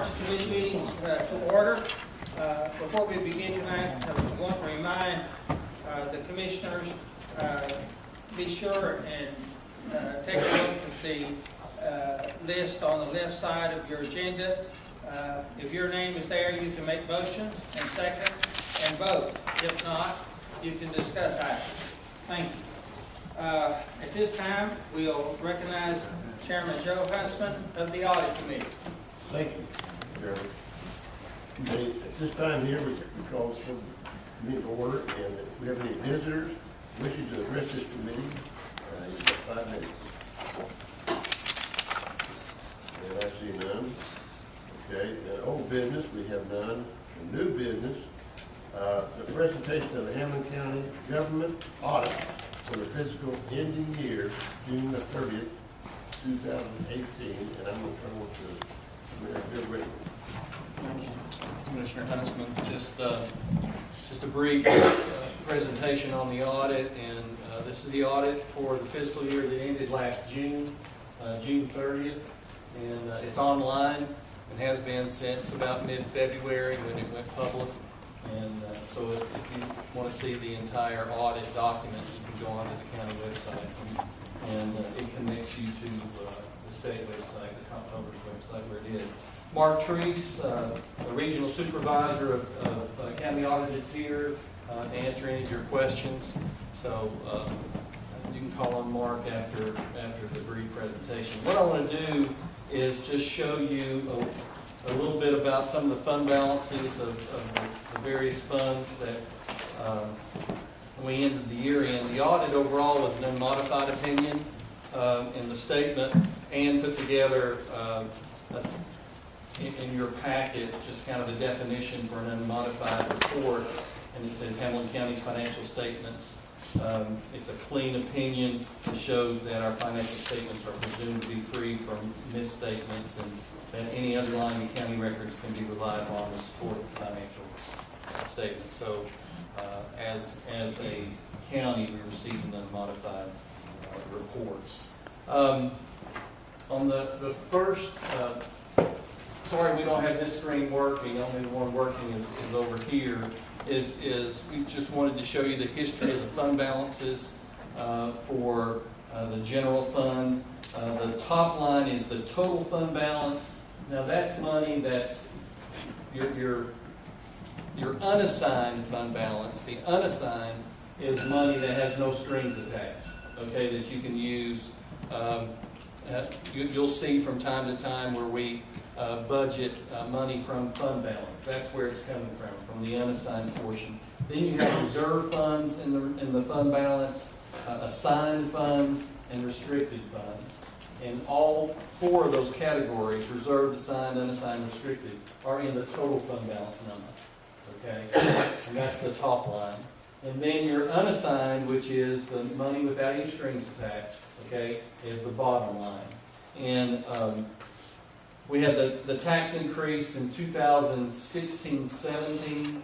March committee meetings to order. Before we begin tonight, I want to remind the commissioners, be sure and take a look at the list on the left side of your agenda. If your name is there, you can make motions and second and vote. If not, you can discuss items. Thank you. At this time, we'll recognize Chairman Joe Huntsman of the Audit Committee. Thank you, Chairman. Okay, at this time here, we call this meeting to order, and if we have any visitors wishing to address this committee, you've got 5 minutes. And I see none. Okay, and old business, we have none. And new business, the presentation of the Hamlin County government audit for the fiscal ending year, June the 30th, 2018, and I'm going to turn over to Bill Whitman. Thank you, Commissioner Huntsman. Just a brief presentation on the audit, and this is the audit for the fiscal year that ended last June, June 30th, and it's online and has been since about mid-February when it went public. And so if you want to see the entire audit document, you can go onto the county website, and it connects you to the state website, the comptroller's website, where it is. Mark Treese, the regional supervisor of county audit, is here to answer any of your questions. So you can call on Mark after the brief presentation. What I want to do is just show you a little bit about some of the fund balances of the various funds that we ended the year in. The audit overall was an unmodified opinion in the statement, and put together in your packet just kind of a definition for an unmodified report, and it says Hamlin County's financial statements. It's a clean opinion that shows that our financial statements are presumed to be free from misstatements, and that any underlying county records can be relied upon to support the financial statement. So as a county, we received an unmodified report. On the first, sorry we don't have this screen working, only the one working is over here, is we just wanted to show you the history of the fund balances for the general fund. The top line is the total fund balance. Now that's money that's your unassigned fund balance. The unassigned is money that has no strings attached, okay, that you can use. You'll see from time to time where we budget money from fund balance. That's where it's coming from the unassigned portion. Then you have reserve funds in the fund balance, assigned funds, and restricted funds. And all 4 of those categories, reserved, assigned, unassigned, restricted, are in the total fund balance number. Okay? And that's the top line. And then your unassigned, which is the money without any strings attached, okay, is the bottom line. And we had the tax increase in 2016-17.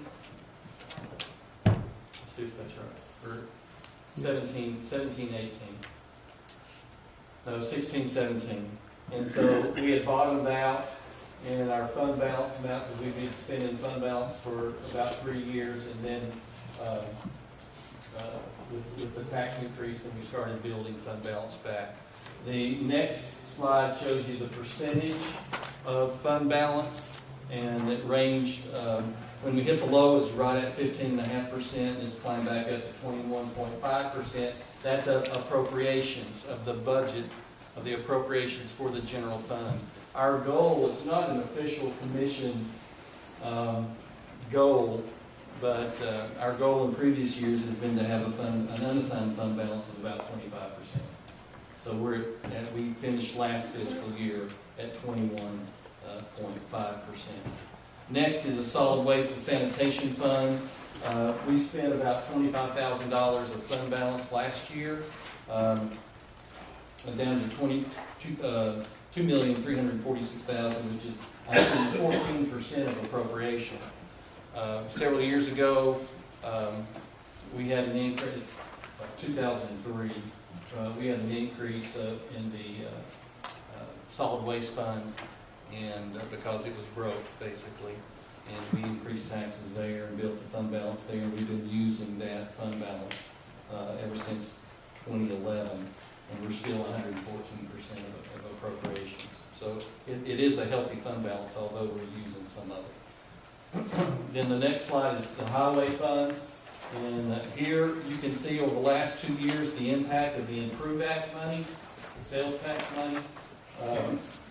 Let's see if that's right. Or 17-18. No, 16-17. And so we had bottomed out in our fund balance amount, because we've been spending fund balance for about 3 years, and then with the tax increase, then we started building fund balance back. The next slide shows you the percentage of fund balance, and it ranged, when we hit the low, it was right at 15.5%, and it's climbed back up to 21.5%. That's appropriations of the budget, of the appropriations for the general fund. Our goal, it's not an official commission goal, but our goal in previous years has been to have an unassigned fund balance of about 25%. So we finished last fiscal year at 21.5%. Next is a solid waste and sanitation fund. We spent about $25,000 of fund balance last year, down to $2,346,000, which is actually 14% of appropriation. Several years ago, we had an increase, 2003, we had an increase in the solid waste fund and because it was broke, basically. And we increased taxes there and built the fund balance there. We've been using that fund balance ever since 2011, and we're still 114% of appropriations. So it is a healthy fund balance, although we're using some of it. Then the next slide is the highway fund. And here you can see over the last 2 years the impact of the Improve Act money, the sales tax money.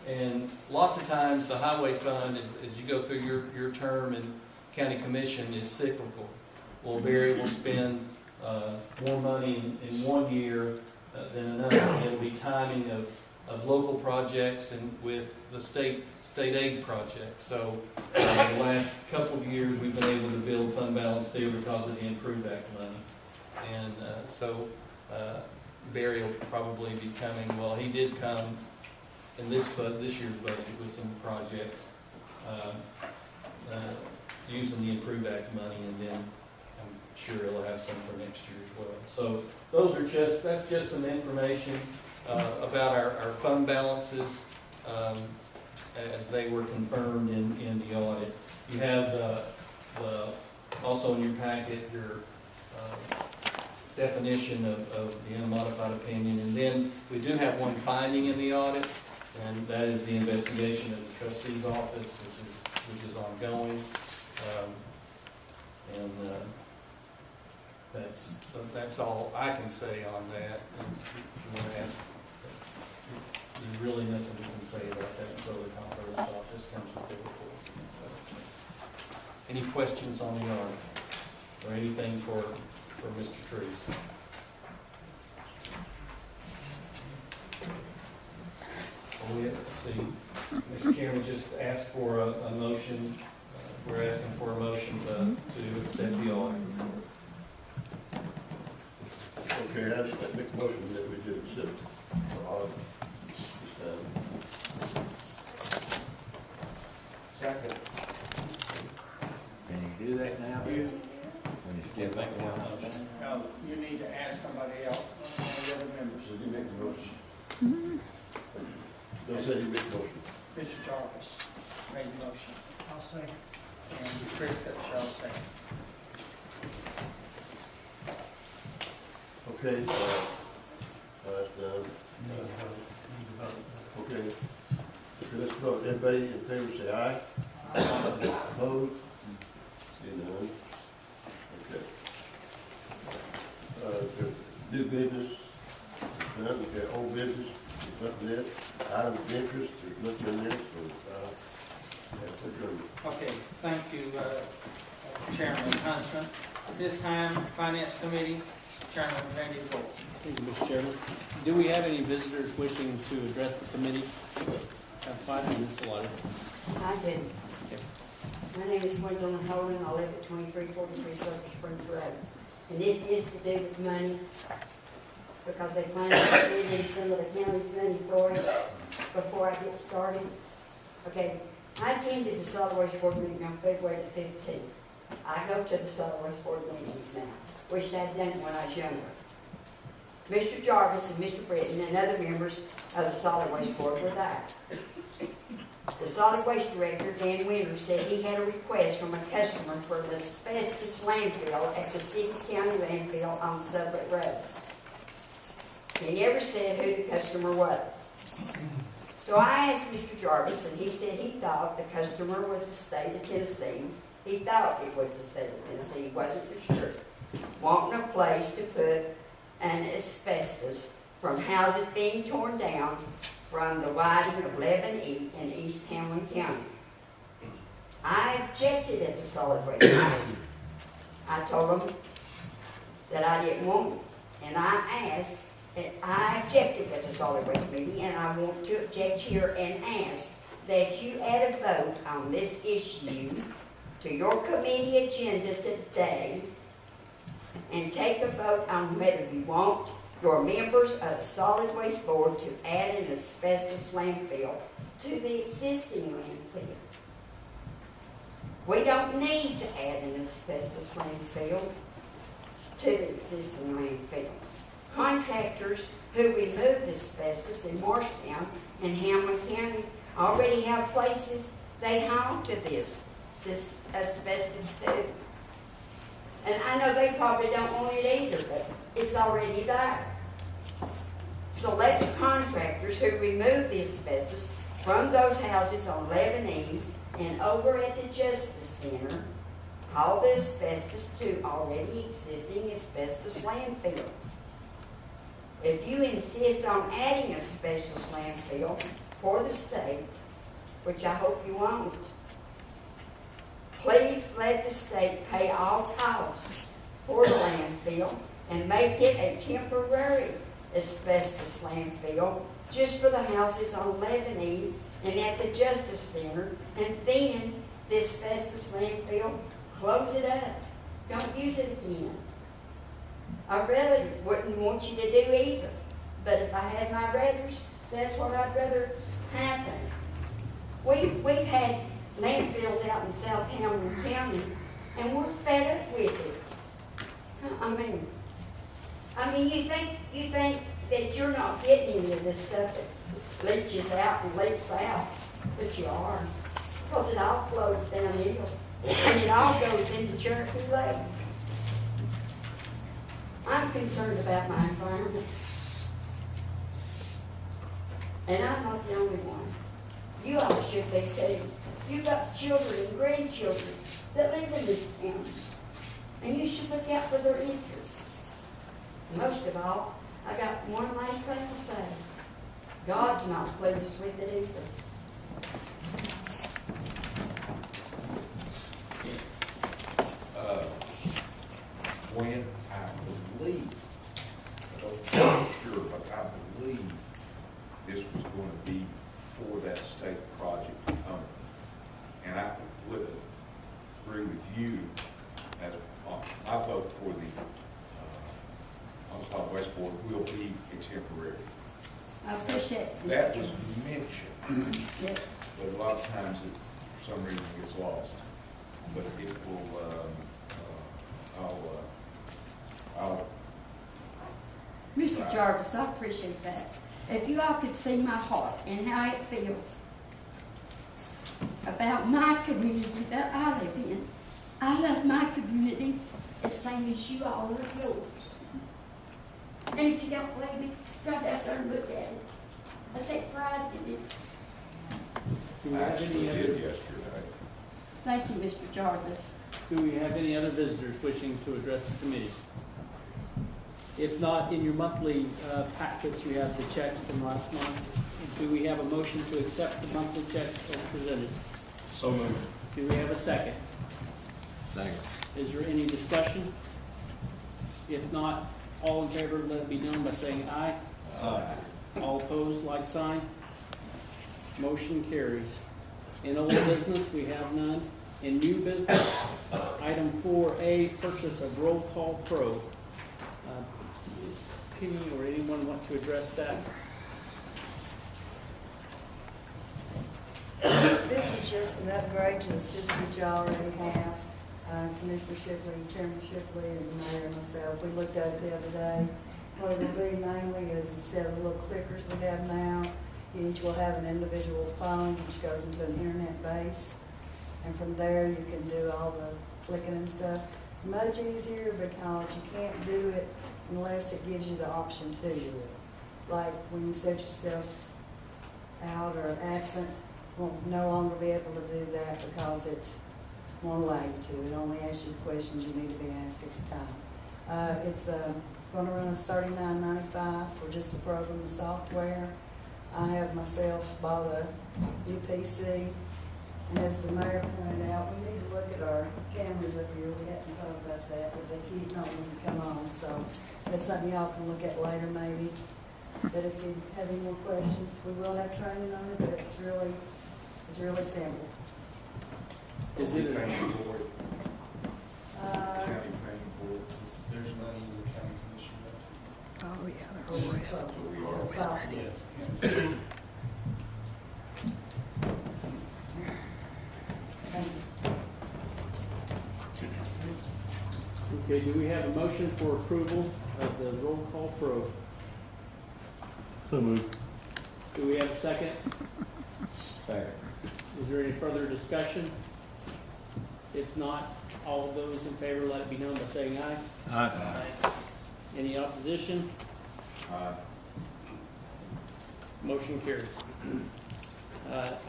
And lots of times the highway fund, as you go through your term in county commission, is cyclical. Well, Barry will spend more money in 1 year than another. It'll be timing of local projects and with the state aid projects. So the last couple of years we've been able to build fund balance there because of the Improve Act money. And so Barry will probably be coming, well, he did come in this year's budget with some projects using the Improve Act money, and then I'm sure he'll have some for next year as well. So that's just some information about our fund balances as they were confirmed in the audit. You have also in your packet your definition of the unmodified opinion, and then we do have one finding in the audit, and that is the investigation of the trustee's office, which is ongoing, and that's all I can say on that. And if you want to ask, there's really nothing we can say about that until the comptroller's office comes with the report. So, any questions on the audit or anything for Mr. Trees? Let's see, Mr. Chairman, just asked for a motion. We're asking for a motion to accept the audit. Okay, I make a motion that we do accept the audit this time. Second. Can you do that now? When you still make one motion? No, you need to ask somebody else, one of the other members. So you make the motion. Don't say you make the motion. Mr. Jarvis made the motion, I'll second. and Chris Cutshall second. Okay, that's done. Okay. Okay, let's vote. Everybody in favor say aye. Opposed? See none. Okay. New business, none. Okay, old business, there's nothing there. Item of interest, there's nothing in there, so, that's adjourned. Okay, thank you, Chairman Huntsman. This time, Finance Committee, Chairman Randy Ford. Thank you, Mr. Chairman. Do we have any visitors wishing to address the committee? Have 5 minutes allotted. I do. My name is Gwendolyn Holden. I live at 2343 Silver Springs Road. And this is to do with money, because they plan to spend in some of the county's money for it before I get started. Okay, I attended the solid waste board meeting on February the 15th. I go to the solid waste board meetings now. Wish I'd done it when I was younger. Mr. Jarvis and Mr. Britton and other members of the solid waste board were there. The solid waste director, Dan Winter, said he had a request from a customer for the asbestos landfill at the City County landfill on Sublet Road. He never said who the customer was. So I asked Mr. Jarvis, and he said he thought the customer was the state of Tennessee. He thought it was the state of Tennessee. He wasn't for sure. Wanting a place to put an asbestos from houses being torn down from the widening of Levin E in East Hamlin County. I objected at the solid waste meeting. I told them that I didn't want it. And I objected at the solid waste meeting, and I want to object here and ask that you add a vote on this issue to your committee agenda today and take a vote on whether you want your members of the solid waste board to add an asbestos landfill to the existing landfill. We don't need to add an asbestos landfill to the existing landfill. Contractors who remove asbestos in Marshtown and Hamlin County already have places they haul to this asbestos too. And I know they probably don't want it either, but it's already there. So let the contractors who remove the asbestos from those houses on 11E and over at the Justice Center, haul the asbestos to already existing asbestos landfills. If you insist on adding a special landfill for the state, which I hope you won't, please let the state pay all costs for the landfill and make it a temporary asbestos landfill just for the houses on 11E and at the Justice Center, and then the asbestos landfill, close it up. Don't use it again. I really wouldn't want you to do either, but if I had my ruthers, that's what I'd rather happen. We've had landfills out in South Hamilton County, and we're fed up with it. I mean, you think that you're not getting any of this stuff that leaches out and leaks out, but you are, because it all flows downhill, and it all goes into Cherokee Lake. I'm concerned about my environment, and I'm not the only one. You all should be too. You've got children and grandchildren that live in this town, and you should look out for their interests. Most of all, I got one last thing to say. God's not pleased with it either. When I believe, I'm not sure, but I believe this was going to be for that state project coming. And I would agree with you that I vote for the Solid Waste Board will be a temporary. I appreciate it. That was mentioned, Yes. but a lot of times it, for some reason, gets lost. But it will, Mr. Jarvis, I appreciate that. If you all could see my heart and how it feels about my community that I live in, I love my community the same as you all love yours. And if you don't believe me, drive out there and look at it. I take pride in it. Do we I have actually any did other, yesterday. Thank you, Mr. Jarvis. do we have any other visitors wishing to address the committee? If not, in your monthly packets, you have the checks from last month. Do we have a motion to accept the monthly checks as presented? So moved. Do we have a second? Second. Is there any discussion? If not, all in favor, let it be known by saying aye. Aye. All opposed, like sign. Motion carries. In old business, we have none. In new business, item 4A, purchase of Roll Call Pro. Penny or anyone want to address that? This is just an upgrade to the system that you already have. Commissioner Shipley, Chairman Shipley, and the mayor and myself, we looked at it the other day. What it will be mainly is instead of the little clickers we have now, you each will have an individual phone which goes into an internet base. And from there you can do all the clicking and stuff. Much easier because you can't do it unless it gives you the option to do it. Like when you set yourself out or absent, won't no longer be able to do that because it won't allow you to. It only asks you the questions you need to be asked at the time. It's going to run us $39.95 for just the program and software. I have myself bought a UPC, and as the mayor pointed out, we need to look at our cameras up here. We hadn't thought about that, but they keep not wanting to come on, so that's something y'all can look at later maybe. But if you have any more questions, we will have training on it, but it's really simple. Is it a, Paying for it, county Uh, paying for it. There's money in the county commission budget. Oh, yeah, there's always So we are. something. Yes. okay, do we have a motion for approval of the Roll Call Pro? So moved. Do we have a second? Second. Is there any further discussion? If not, all of those in favor, let it be known by saying aye. Aye. Any opposition? Motion carries.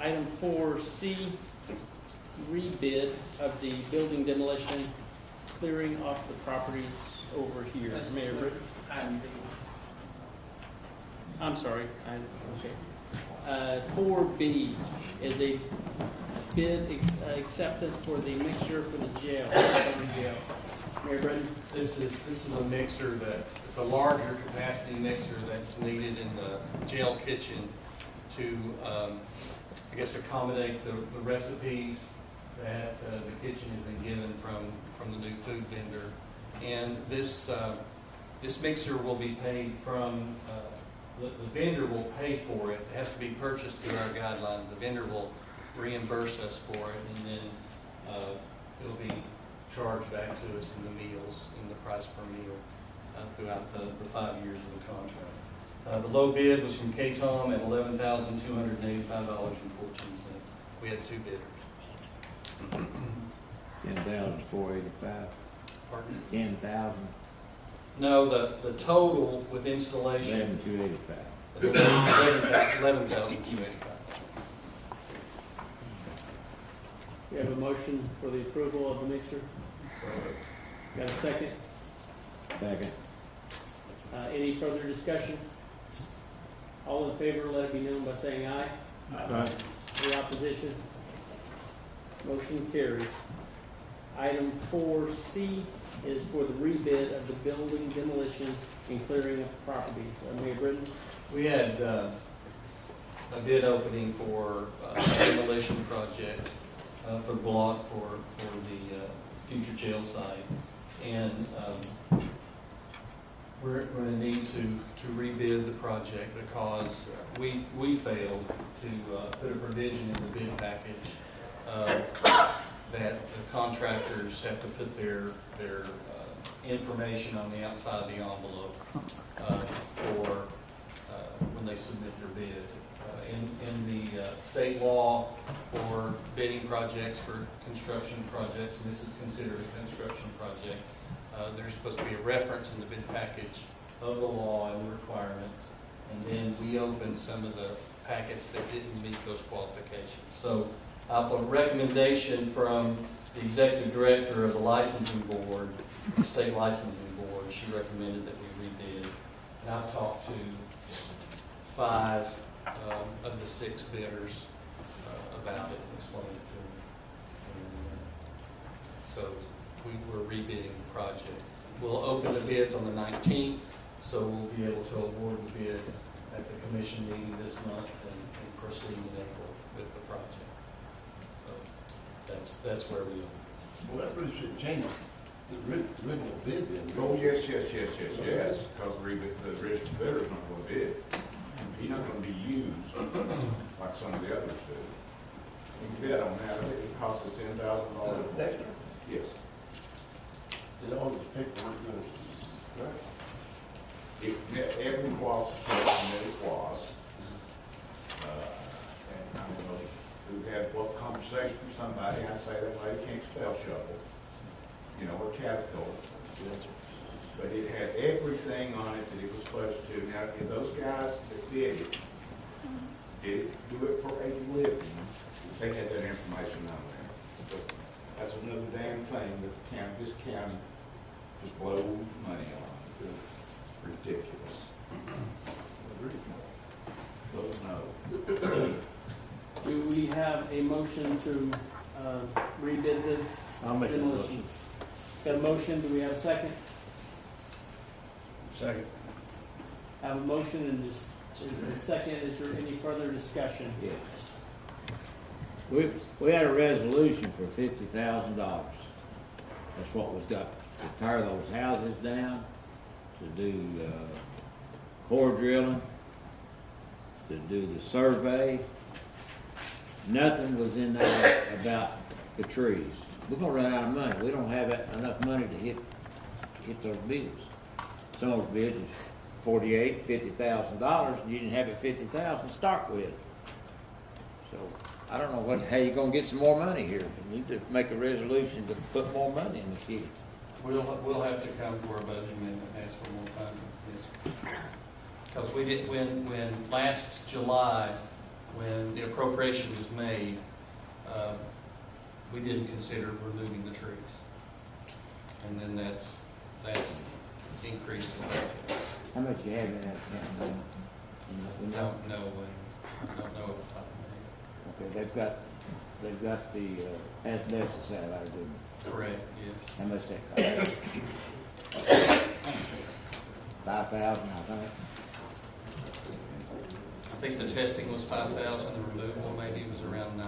Item 4C, rebid of the building demolition, clearing off the properties over here. Mayor Britton? Item B. I'm sorry, okay. 4B is a bid acceptance for the mixture for the jail, county jail. Mayor Britton? This is a mixer it's a larger capacity mixer that's needed in the jail kitchen to, I guess, accommodate the recipes that the kitchen has been given from the new food vendor. And this mixer will be paid from, the vendor will pay for it. It has to be purchased through our guidelines. The vendor will reimburse us for it, and then it'll be charged back to us in the meals, in the price per meal, throughout the 5 years of the contract. The low bid was from KTOM at $11,285.14. We had two bidders. 10,485. Pardon? 10,000. No, the total with installation 11,285. is $11,285. We have a motion for the approval of the mixture. Got a second? Second. Any further discussion? All in favor, let it be known by saying aye. Aye. Any opposition? Motion carries. Item 4C is for the rebid of the building demolition and clearing of properties. Mayor Britton? We had a bid opening for a demolition project for the block for the future jail site. And we're going to need to rebid the project because we failed to put a provision in the bid package that the contractors have to put their information on the outside of the envelope for when they submit their bid. In the state law for bidding projects, for construction projects, and this is considered a construction project, there's supposed to be a reference in the bid package of the law and the requirements, and then we opened some of the packets that didn't meet those qualifications. So a recommendation from the executive director of the licensing board, the state licensing board, she recommended that we rebid. And I've talked to 5 of the 6 bidders about it and explained it to them. And, so we're rebidding the project. We'll open the bids on the 19th, so we'll be able to award the bid at the commission meeting this month and proceed in April with the project. So that's where we are. Well, that really shouldn't change the original bid then. Oh, yes, because the original bidder's not gonna bid. He's not gonna be used like some of the others do. You can bid on that, it costs us $10,000. Next, Yes. and all this paperwork, right? It met every qualification that it was. And I don't know, we had a conversation with somebody, I'd say that lady can't spell shovel, or caterpillar. But it had everything on it that it was supposed to. Now, if those guys that did it do it for a living, they had that information on there. But that's another damn thing that this county just blows money on. It's ridiculous. Well, no. Do we have a motion to rebid the I'll make a demolition? motion. Got a motion, do we have a second? Second. Have a motion and just a second, is there any further discussion? Yes. We had a resolution for $50,000. That's what was got, to tear those houses down, to do core drilling, to do the survey. Nothing was in there about the trees. We're gonna run out of money. We don't have enough money to hit those bids. Some of the bids is $48,000, $50,000, and you didn't have it $50,000 to start with. So, I don't know how you gonna get some more money here. You need to make a resolution to put more money in the kitty. We'll have to come for a budget amendment and ask for more funding, yes. Because we did, when last July, when the appropriation was made, we didn't consider removing the trees. And then that's increased the budget. How much you have in that account now? Don't know, I don't know off the top of my head. Okay, they've got the asbestos out there, didn't they? Correct, yes. How much that cost? 5,000, I think. I think the testing was 5,000, the removal maybe was around 9,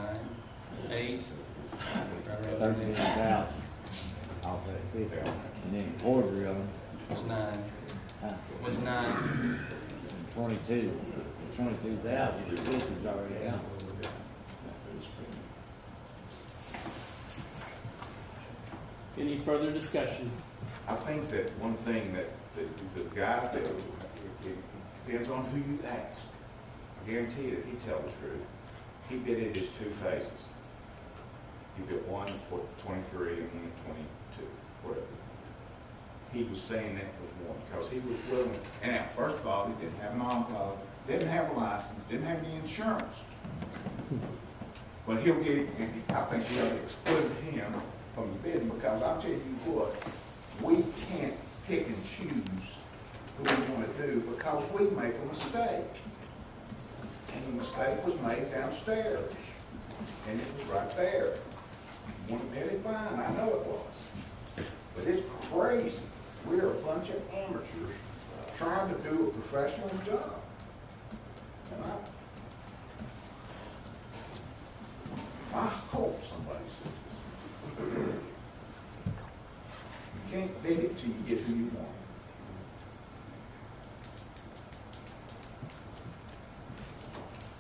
8. right around there. 13,000 off that 50. And then core drilling, Was 9, huh, was 9. 22,000, the 50's already out. Any further discussion? I think that one thing that the guy, that it depends on who you ask. I guarantee you that he tells the truth. He bid it as 2 phases. He bid one for 23 and one 22, whatever. He was saying that was one, because he was willing, and now, first of all, he didn't have an on-call, didn't have a license, didn't have any insurance. But he'll get, I think we ought to exclude him from the bidding, because I'll tell you what, we can't pick and choose who we want to do, because we make a mistake. And the mistake was made downstairs, and it was right there. You want to bid it, fine, I know it was. But it's crazy. We're a bunch of amateurs trying to do a professional job. And I hope somebody sees this. You can't bid it till you get who you want.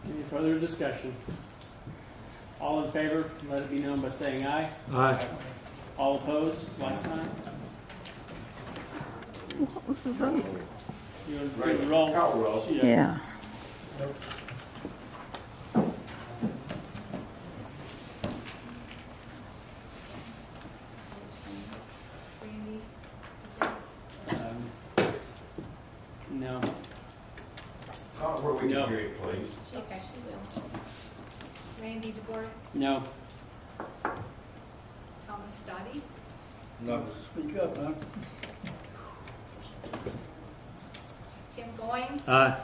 Any further discussion? All in favor, let it be known by saying aye. Aye. All opposed, like sign. What was the vote? You want to do the roll? Call roll. Yeah. No. Call it where we No. can hear it, please. Okay, she will. Randy DeBoer, No. Thomas Dottie, No. Speak up, huh? Jim Goins, Aye.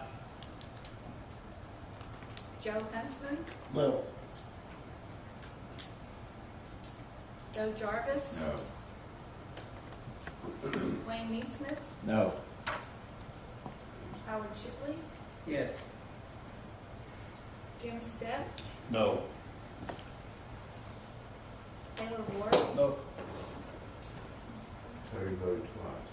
Joe Huntsman, No. Joe Jarvis, No. Wayne Neesmith, No. Howard Shipley, Yes. Jim Stepp, No. Taylor Ward, No. Terry voted twice.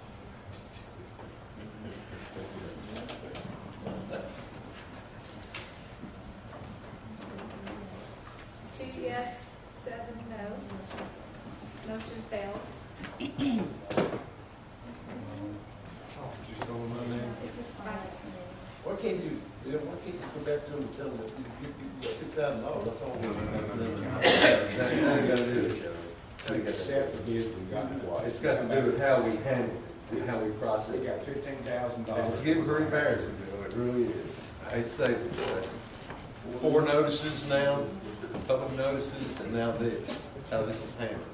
two yes, 7 no. Motion fails. Just go run there. This is finance committee. Why can't you go back to them and tell them that you got $2,000, that's all. You gotta do it, Joe. We accept the bid we got twice. It's got to do with how we handle it, how we process We got it. $15,000. And it's getting pretty embarrassing, Bill, it really is. I hate to say it, 4 notices now, public notices, and now this, how this is handled.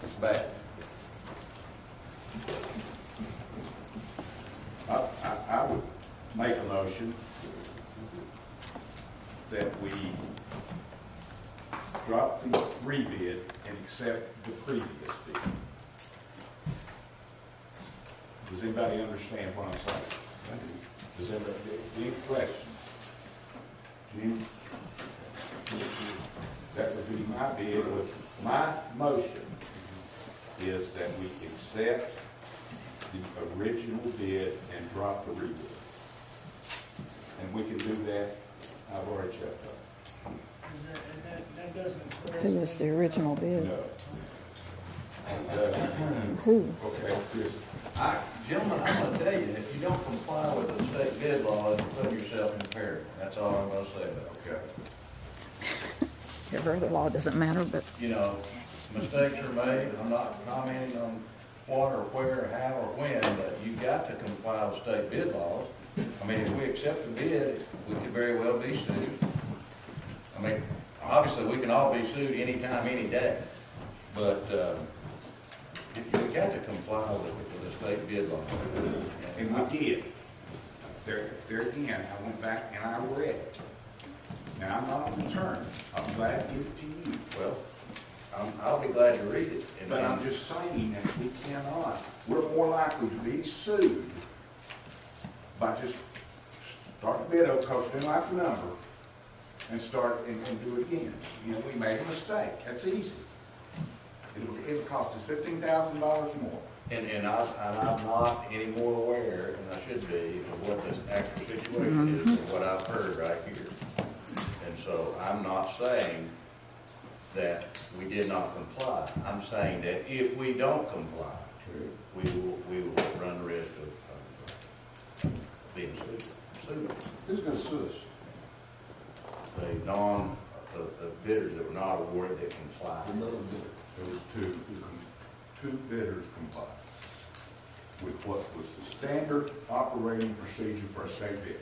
It's bad. I would make a motion that we drop the rebid and accept the previous bid. Does anybody understand what I'm saying? Does anybody, any questions? Jim? That would be my bid, my motion is that we accept the original bid and drop the rebid. And we can do that, I've already checked up. That doesn't. Who was the original bid? No. Who? Okay, Chris. Gentlemen, I'm gonna tell you, if you don't comply with the state bid law, you're putting yourself in peril. That's all I'm gonna say about it. Okay. Whatever, the law doesn't matter, but You know, mistakes are made, I'm not commenting on what or where, how or when, but you've got to comply with state bid laws. I mean, if we accept the bid, we could very well be sued. I mean, obviously, we can all be sued anytime, any day, but, you got to comply with the state bid law. And we did. There again, I went back and I read it. Now, I'm not an attorney, I'm glad to give it to you. Well, I'll be glad to read it. But I'm just saying that we cannot, we're more likely to be sued by just start the bid up, because we don't like the number, and start and do it again. You know, we made a mistake, that's easy. It'll cost us $15,000 more. And I'm not any more aware, and I should be, of what this actual situation is, than what I've heard right here. And so I'm not saying that we did not comply. I'm saying that if we don't comply, we will run the risk of being sued. Who's gonna sue us? The bidders that were not awarded that comply. There was two bidders complied with what was the standard operating procedure for a state bid.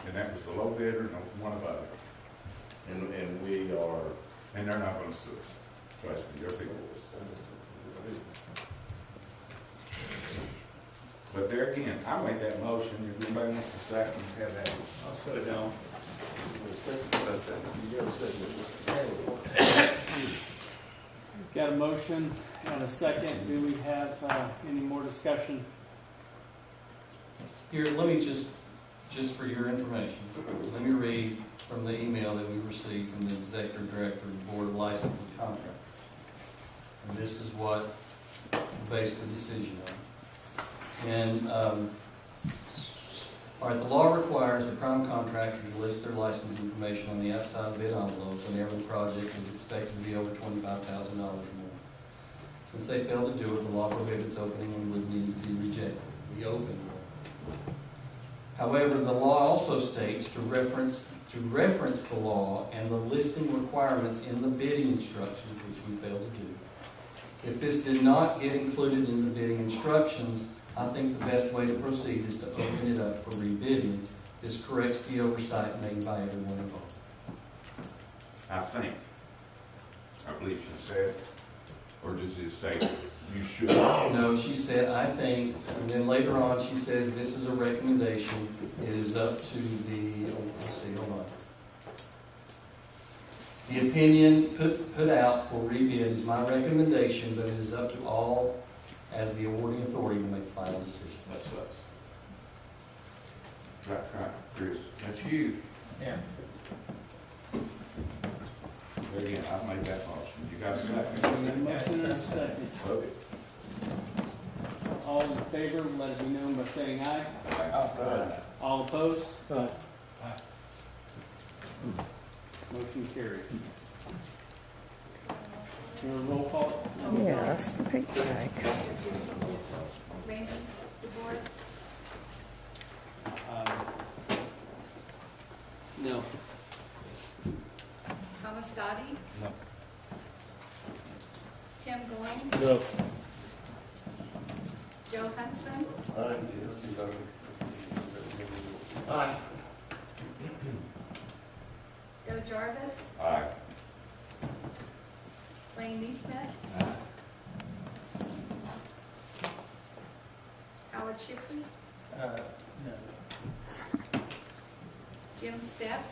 And that was the low bidder and one above it. And we are, And they're not gonna sue us. Trust me, they're people. But there again, I made that motion, if anybody wants to second, have that. I'll shut it down. Got a motion and a second. Do we have any more discussion? Here, let me just for your information, let me read from the email that we received from the Executive Director of the Board of License and Contract. And this is what we based the decision on. And, all right, the law requires a prime contractor to list their license information on the outside bid envelope whenever the project is expected to be over $25,000 or more. Since they failed to do it, the law prohibits opening and would need to be rejected. We opened it. However, the law also states to reference the law and the listing requirements in the bidding instructions, which we failed to do. If this did not get included in the bidding instructions, I think the best way to proceed is to open it up for rebidding. This corrects the oversight made by everyone involved. I believe she said, or does it say you should? No, she said, I think, and then later on she says this is a recommendation. It is up to the, let's see, hold on. The opinion put out for rebid is my recommendation, but it is up to all as the awarding authority to make the final decision. that's us. Right, Chris. That's you. Yeah. Again, I've made that motion. You got a second? Got a motion and a second. Vote it. All in favor, let it be known by saying aye. All opposed? Motion carries. Your roll call? yes, for Pete's sake. Raymond, DeBoer, No. Thomas Dottie. No. Tim Goins. No. Joe Huntsman, Aye. Joe Jarvis, Aye. Wayne Neesmith, Howard Shipley, No. Jim Stepp,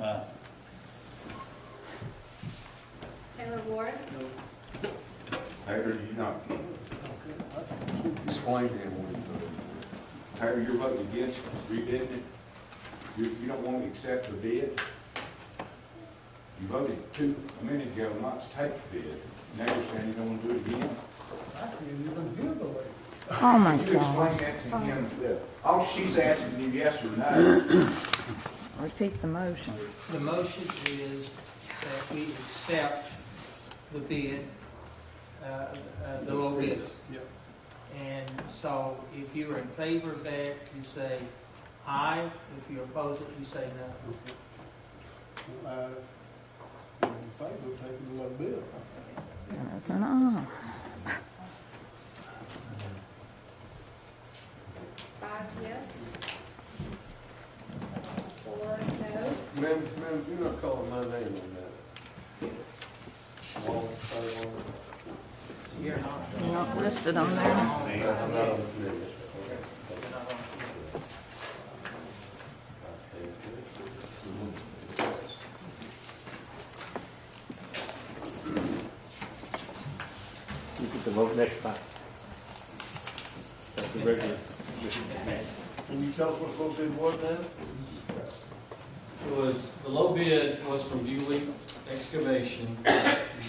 Aye. Taylor Ward, Taylor, you not, Explain to him what Taylor, you're voting against rebidding it? You don't want to accept the bid? You voted a minute ago not to take the bid. Now you're saying you don't want to do it again? Oh, my You explain gosh. that to him. All she's asking you, yes or no. Repeat the motion. The motion is that we accept the bid, the low bid. Yep. And so if you're in favor of that, you say aye. If you oppose it, you say no. favor of taking the low bid. That's an aye. 5 yes. 4 no. Ma'am, you're not calling my name on that. You're not. You're not listed on there. I'm not on the committee. You get the vote next time. That's the regular. Can you tell us what the low bid was then? It was, the low bid was from Bewley Excavation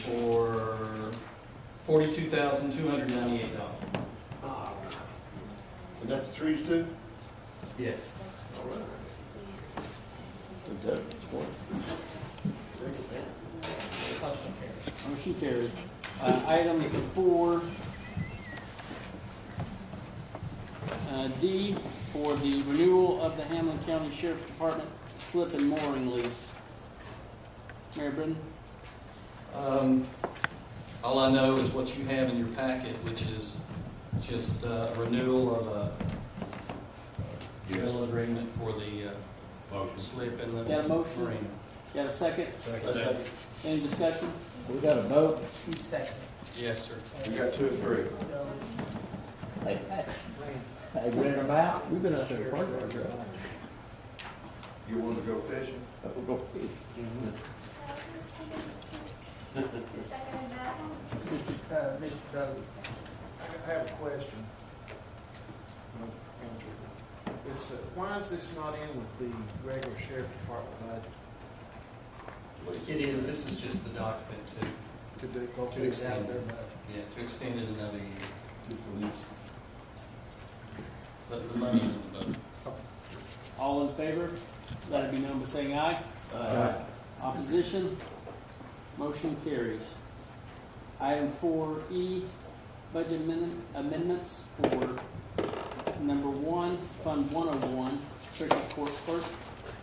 for $42,298. And that's the trees too? Yes. All right. Motion carries. Item 4D for the renewal of the Hamlin County Sheriff's Department slip and mooring lease. Mayor Britton? All I know is what you have in your packet, which is just a renewal of a rental agreement for the slip and the Got a motion? marina. Got a second? Any discussion? We got a vote? Yes, sir. We got 2 or 3. They rent them out? We've been out there quite a while. You want to go fishing? We'll go fish. Second that. Mr. Doe, I have a question. It's, why is this not in with the regular sheriff department budget? It is, this is just the document To do, to extend it. Yeah, to extend it another year. It's a lease. But the money's in the budget. All in favor? Let it be known by saying aye. Aye. Opposition? Motion carries. Item 4E, budget amendments for number 1, Fund 101, Circuit Court Clerk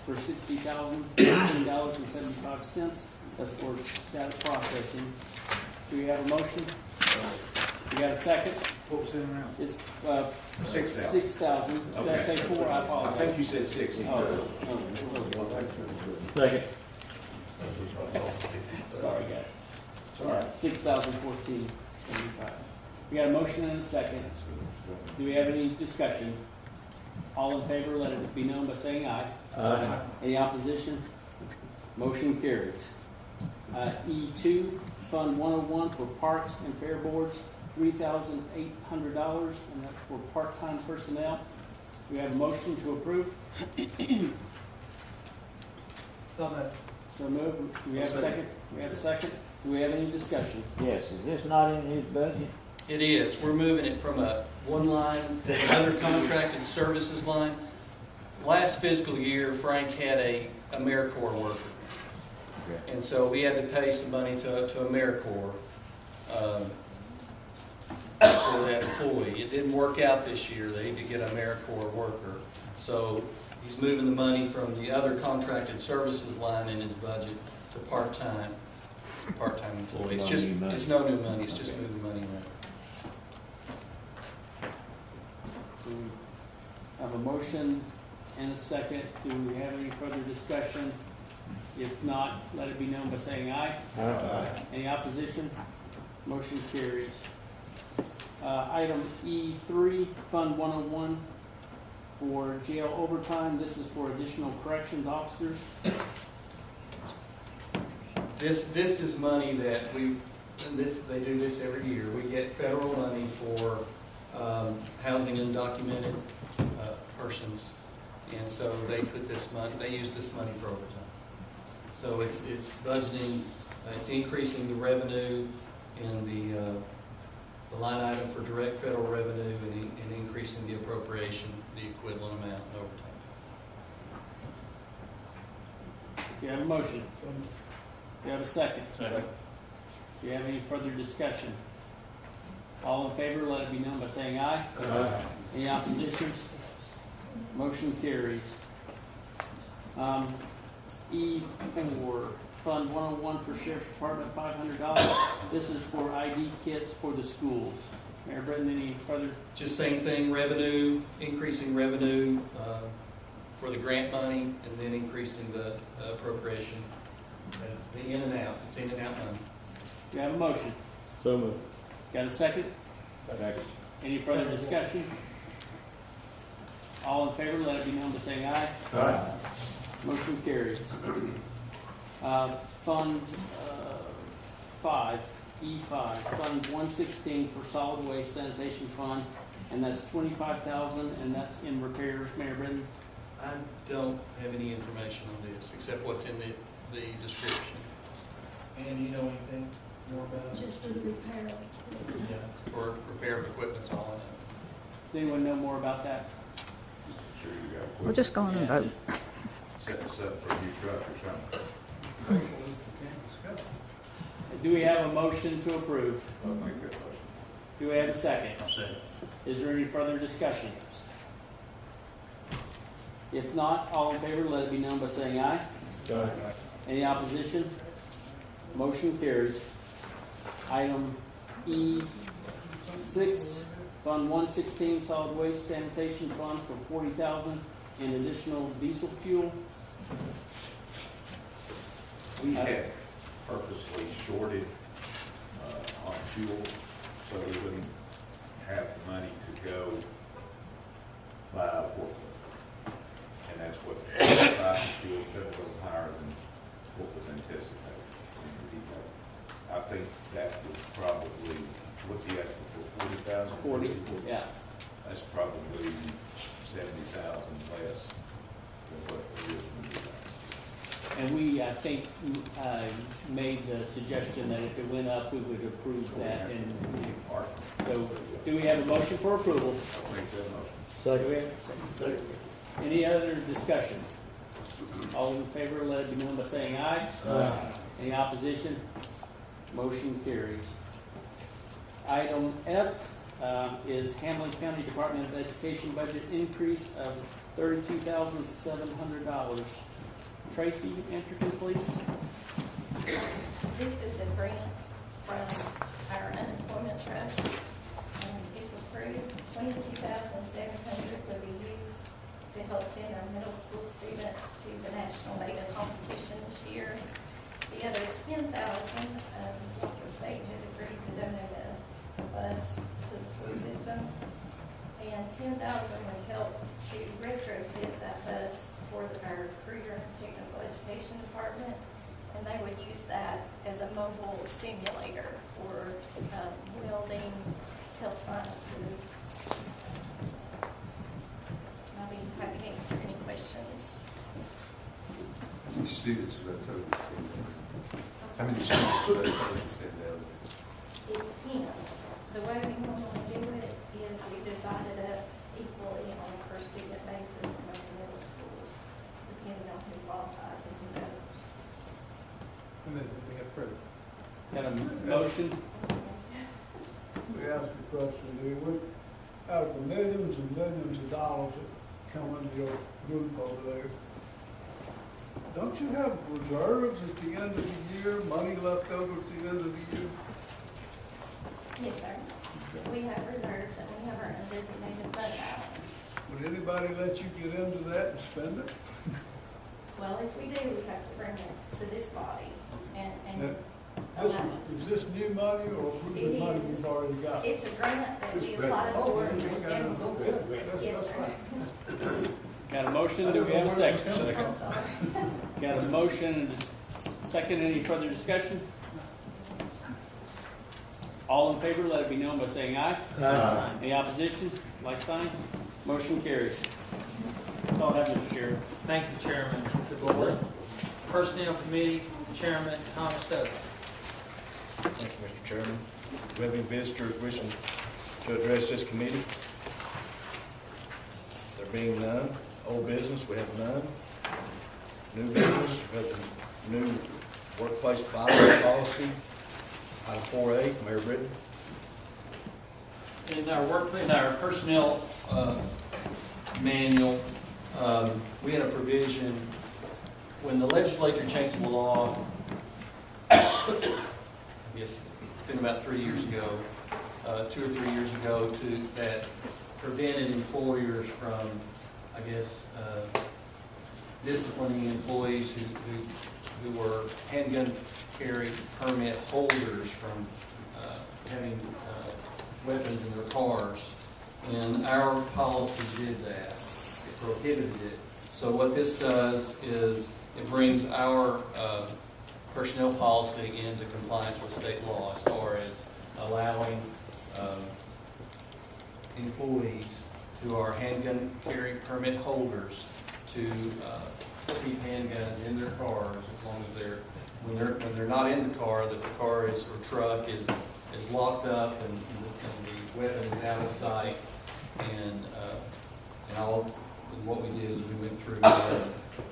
for $60,015.75. That's for data processing. Do we have a motion? You got a second? What was in and out? It's, 6,000. 6,000. Did I say 4? I I apologize. think you said 60. Second. Sorry, guys. 6,014.75. We got a motion and a second. Do we have any discussion? All in favor, let it be known by saying aye. Aye. Any opposition? Motion carries. E2, Fund 101 for Parks and Fair Boards, $3,800, and that's for part-time personnel. Do we have a motion to approve? so moved. So moved. Do we have a second? We have a second. Do we have any discussion? Yes, is this not in his budget? It is. We're moving it from a one line, another contracted services line. Last fiscal year, Frank had a AmeriCorps worker. And so we had to pay some money to AmeriCorps for that employee. It didn't work out this year. They need to get an AmeriCorps worker. So he's moving the money from the other contracted services line in his budget to part-time employee. It's just, it's no new money. It's just moving money around. So we have a motion and a second. Do we have any further discussion? If not, let it be known by saying aye. Aye. Any opposition? Motion carries. Item E3, Fund 101 for jail overtime. This is for additional corrections officers. This is money that they do this every year. We get federal money for housing undocumented persons. And so they put this money, they use this money for overtime. So it's budgeting, it's increasing the revenue in the line item for direct federal revenue and increasing the appropriation, the equivalent amount in overtime. Do you have a motion? Do you have a second? Second. Do you have any further discussion? All in favor, let it be known by saying aye. Aye. Any oppositions? Motion carries. E4, Fund 101 for Sheriff's Department, $500. This is for ID kits for the schools. Mayor Britton, any further? Just same thing, revenue, increasing revenue for the grant money, and then increasing the appropriation. It's the in and out, it's in and out money. Do you have a motion? So moved. Got a second? Second. Any further discussion? All in favor, let it be known by saying aye. Aye. Motion carries. Fund 5, E5, Fund 116 for Solid Waste Sanitation Fund, and that's $25,000, and that's in repairs. Mayor Britton? I don't have any information on this, except what's in the description. And you know anything more about it? Just for the repair. Yeah, for repair of equipment's all I know. Does anyone know more about that? Sure you got We'll just go on and vote. set this up for a new truck or something. Do we have a motion to approve? I'll make that motion. Do we have a second? Second. Is there any further discussion? If not, all in favor, let it be known by saying aye. Any opposition? Motion carries. Item E6, Fund 116, Solid Waste Sanitation Fund for $40,000 in additional diesel fuel. We had purposely shorted on fuel, so we wouldn't have the money to go buy a forklift. And that's what the price of fuel could have been higher than what was anticipated in the depot. I think that was probably, what's he asking for, 40,000? 40, yeah. That's probably 70,000 less than what originally was. And we, I think, made the suggestion that if it went up, we would approve that. And so, do we have a motion for approval? I'll make that motion. Do we have a second? Any other discussion? All in favor, let it be known by saying aye. Aye. Any opposition? Motion carries. Item F is Hamlin County Department of Education budget increase of $32,700. Tracy, Entrican, please. This is a grant from our unemployment trust. If approved, $22,700 will be used to help send our middle school students to the national beta competition this year. The other $10,000, the state has agreed to donate a bus to the school system. And $10,000 would help to retrofit that bus for our career and technical education department. And they would use that as a mobile simulator for welding, health sciences. I'll be happy to answer any questions. How many students would that totally send down? How many students would that totally send down? It depends. The way we normally do it is we divide it up equally on a per student basis in the middle schools, depending on who qualifies and who goes. And then we approve. Got a motion? We asked the question, out of the millions and millions of dollars that come into your group over there, don't you have reserves at the end of the year, money left over at the end of the year? Yes, sir. We have reserves and we have our undesignated fund balance. Would anybody let you get into that and spend it? Well, if we do, we have to bring it to this body and Is this new money or the money we've already got? it's a grant that we applied for. Okay, we got it. That's Yes, sir. fine. Got a motion, do we have a second? I'm sorry. Got a motion and a second, any further discussion? All in favor, let it be known by saying aye. Aye. Any opposition, like sign? Motion carries. That's all I have, Mr. Chairman. Thank you, Chairman. The board, Personnel Committee, Chairman Thomas Stokes. Thank you, Mr. Chairman. Do we have any visitors wishing to address this committee? There being none, old business, we have none. New business, we have the new workplace violence policy, item 4A, Mayor Britton. In our personnel manual, we had a provision, when the legislature changed the law I guess, it's been about 3 years ago, 2 or 3 years ago, that prevented employers from, I guess, disciplining employees who were handgun carry permit holders from having weapons in their cars. And our policy did that. It prohibited it. So what this does is it brings our personnel policy into compliance with state law as far as allowing employees who are handgun carry permit holders to keep handguns in their cars as long as when they're not in the car, that the car or truck is locked up and the weapon is out of sight. And what we did is we went through,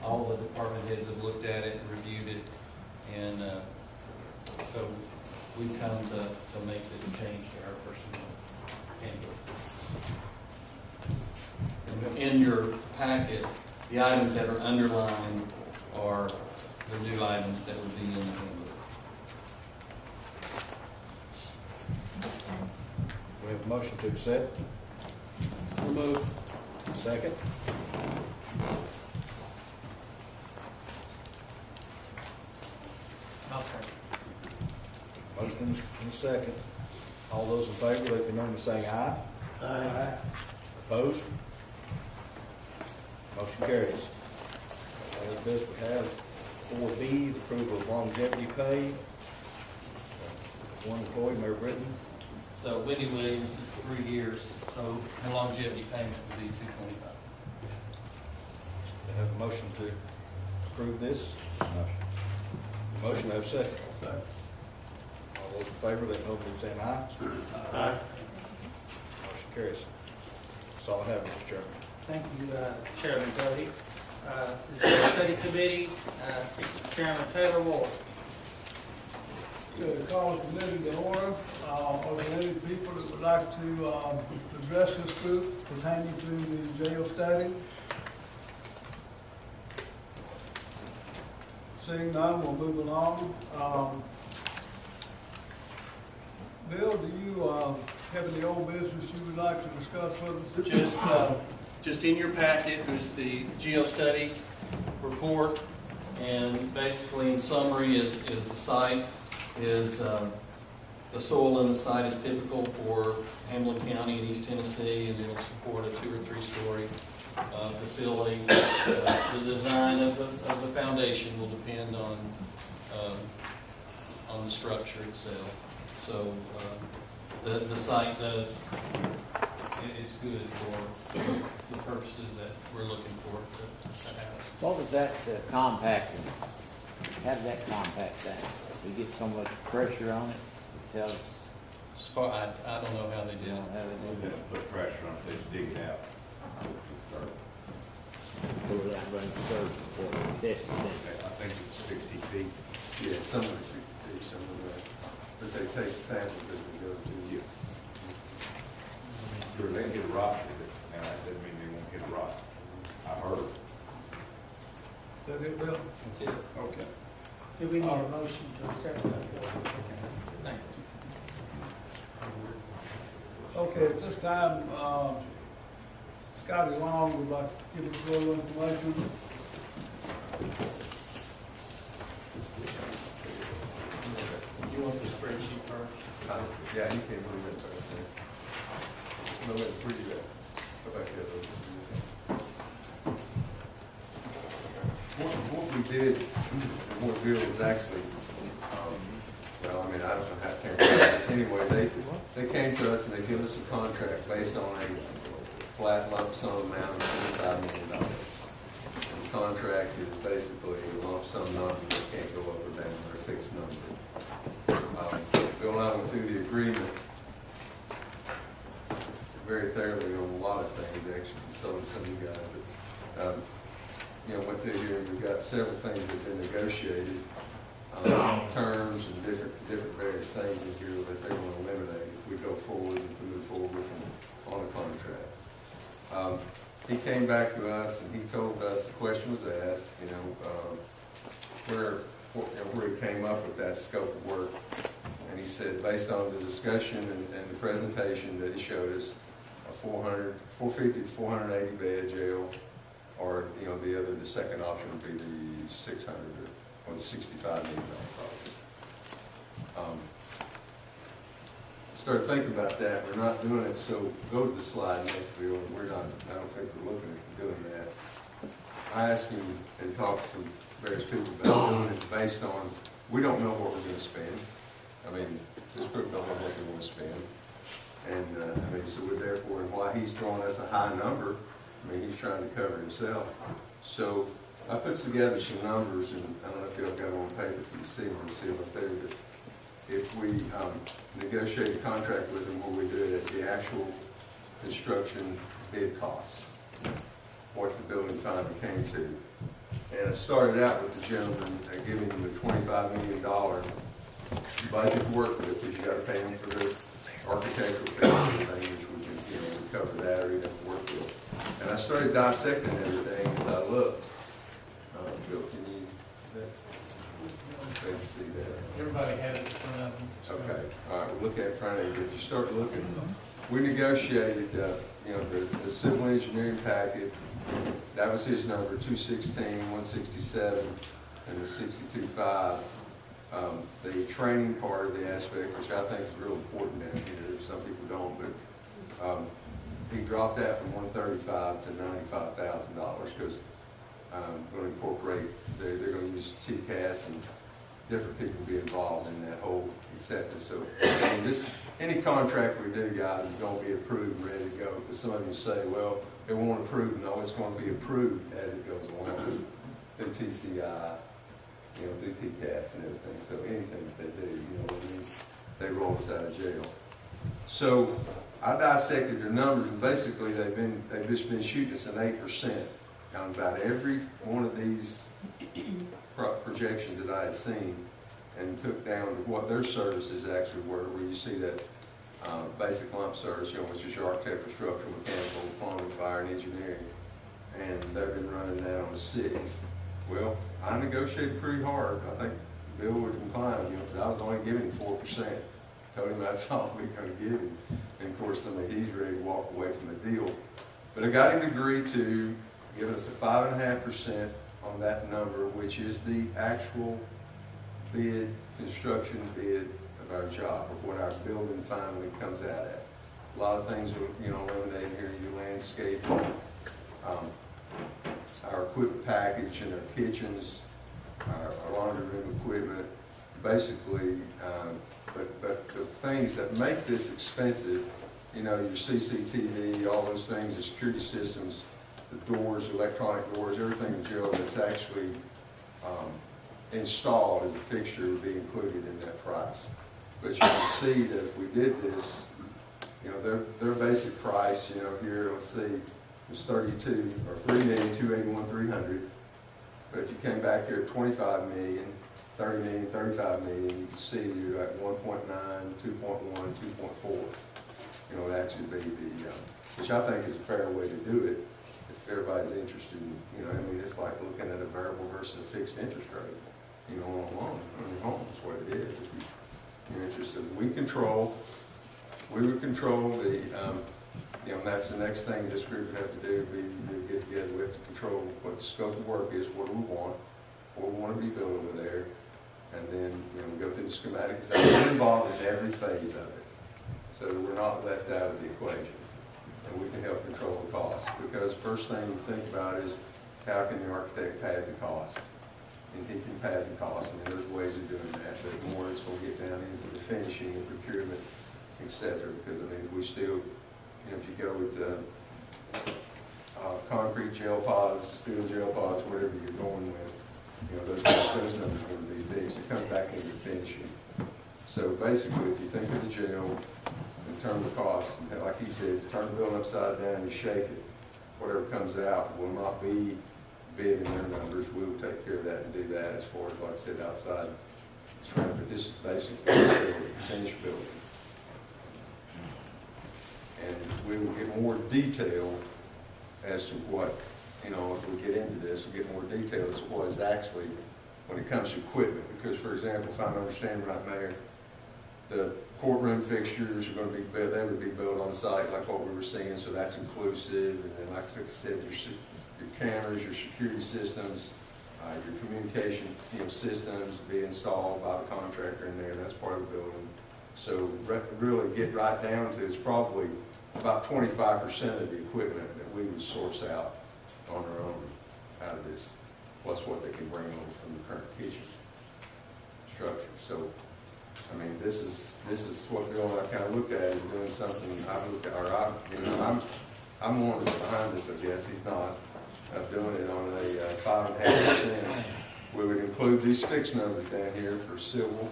all the department heads have looked at it and reviewed it, and so we've come to make this change to our personnel handbook. And in your packet, the items that are underlined are the new items that would be in the handbook. We have a motion to accept. So moved. Second. Motion and second. All those in favor, let me know by saying aye. Aye. Opposed? Motion carries. As this, we have 4B, the approval of longevity pay. One employee, Mayor Britton. So Wendy Williams is 3 years, so her longevity payment would be $225. They have a motion to approve this. Motion, have a second. All those in favor, let me know by saying aye. Aye. Motion carries. That's all I have, Mr. Chairman. Thank you, Chairman Doty. The study committee, Chairman Taylor Ward. Good, call the committee to order. Are there any people that would like to address this group pertaining to the jail study? Seeing none, we'll move along. Bill, do you have any old business you would like to discuss with us? Just in your packet is the geo study report, and basically in summary is the site is the soil in the site is typical for Hamlin County and East Tennessee, and it'll support a 2 or 3 story facility. The design of the foundation will depend on the structure itself. So the site does, it's good for the purposes that we're looking for to have. What was that compacting? How did that compact down? We get so much pressure on it, it tells us. As far, I don't know how they did it. How they do it. Put pressure on it, let's dig it out. Pull it out, run it through, test it. I think it's 60 feet. Yeah, some of it's 60 feet, some of that, but they take samples as we go to. Yeah. Sure, they can hit a rock with it, now that doesn't mean they won't hit a rock. I heard. Is that it, Bill? That's it. Okay. Do we need a motion to accept that? Thank you. Okay, at this time, Scotty Long would like to give us a little information. You want the spreadsheet first? Yeah, he can't move it back there. No, let's read that. Go back there. What we did, what Bill was actually, well, I mean, I don't know how it came about. Anyway, they came to us and they gave us a contract based on a flat lump sum amount of $25 million. And the contract is basically a lump sum number that can't go up or down, or a fixed number. Bill and I went through the agreement very thoroughly on a lot of things, actually consulted some of you guys, but, went through here and we've got several things that have been negotiated, terms and different various things in here that they want to eliminate if we go forward, if we move forward with them on a contract. He came back to us and he told us, the question was asked, where he came up with that scope of work. And he said, based on the discussion and the presentation that he showed us, a 450 to 480 bed jail, or, you know, the second option would be the 600 or the $65 million project. Started thinking about that. We're not doing it, so go to the slide next, Bill. We're not, I don't think we're looking at doing that. I asked him and talked to some various people about doing it based on, we don't know what we're going to spend. I mean, this group don't know what they want to spend. And, I mean, so we're therefore, and why he's throwing us a high number, I mean, he's trying to cover himself. So I put together some numbers, and I don't know if y'all got them on paper, if you see them up there, but if we negotiate a contract with them where we do it at the actual construction bid costs, what the building finally came to. And I started out with the gentleman giving him a $25 million budget to work with, because you got to pay them for their architectural fees and things, which we can, you know, cover that or even work with. And I started dissecting everything as I looked. Bill, can you see that? Everybody had it in front of them. Okay, all right, we'll look at it in front of you. If you start looking, we negotiated, you know, the civil engineering packet. That was his number, 216, 167, and the 62.5. The training part of the aspect, which I think is real important down here, some people don't, but he dropped that from $135,000 to $95,000 because going to incorporate, they're going to use TCAS and different people be involved in that whole acceptance. So I mean, any contract we do, guys, is going to be approved and ready to go. Because some of you say, well, it won't approve. No, it's going to be approved as it goes along through TCI, you know, through TCAS and everything. So anything that they do, you know what I mean, they roll us out of jail. So I dissected their numbers, and basically they've just been shooting us an 8% on about every one of these projections that I had seen, and took down to what their services actually were, where you see that basic lump service, you know, which is your architectural, structural, mechanical, plumbing, fire, and engineering, and they've been running that on a 6. Well, I negotiated pretty hard. I think Bill would incline, you know, because I was only giving him 4%. Told him that's all we were going to give him, and of course, he's ready to walk away from the deal. But I got him to agree to give us a 5.5% on that number, which is the actual bid, construction bid of our job, or what our building finally comes out at. A lot of things are, you know, eliminated here, your landscaping, our equipment package and our kitchens, our laundry room equipment, basically, but the things that make this expensive, you know, your CCTV, all those things, the security systems, the doors, electronic doors, everything in jail that's actually installed as a fixture would be included in that price. But you can see that if we did this, you know, their basic price, you know, here, let's see, was 32 or 3,281,300. But if you came back here at 25 million, 30 million, 35 million, you can see you're at 1.9, 2.1, 2.4. You know, it actually be the, which I think is a fair way to do it if everybody's interested in, you know, I mean, it's like looking at a variable versus a fixed interest rate, you know, on a loan, on your home, that's what it is. If you're interested, we would control the, you know, that's the next thing this group would have to do, we get together, we have to control what the scope of work is, what do we want to be built over there, and then, you know, we go through the schematics, and we're involved in every phase of it, so that we're not left out of the equation, and we can help control the cost, because the first thing you think about is, how can the architect pad the cost? And he can pad the cost, and there's ways of doing that, but more it's going to get down into the finishing and procurement, etc. Because, I mean, we still, you know, if you go with concrete gel pods, steel gel pods, whatever you're going with, you know, those numbers are going to be fixed. It comes back into finishing. So basically, if you think of the jail in terms of cost, like he said, turn the building upside down and shake it, whatever comes out will not be big in their numbers. We will take care of that and do that as far as, like I said, outside. But this is basically a finished building. And we will get more detail as to what, you know, if we get into this, we'll get more detail as to what is actually when it comes to equipment, because, for example, if I'm understanding right, Mayor, the courtroom fixtures are gonna be built, they would be built on site like what we were seeing, so that's inclusive, and then, like I said, your cameras, your security systems, your communication, systems be installed by the contractor in there, that's part of the building. So really get right down to, it's probably about 25% of the equipment that we would source out on our own out of this, plus what they can bring over from the current kitchen structure. So, I mean, this is what Bill and I kind of looked at, is doing something I've looked at, or I'm the one that's behind this, I guess, he's not, of doing it on a 5.5%. We would include these fixed numbers down here for civil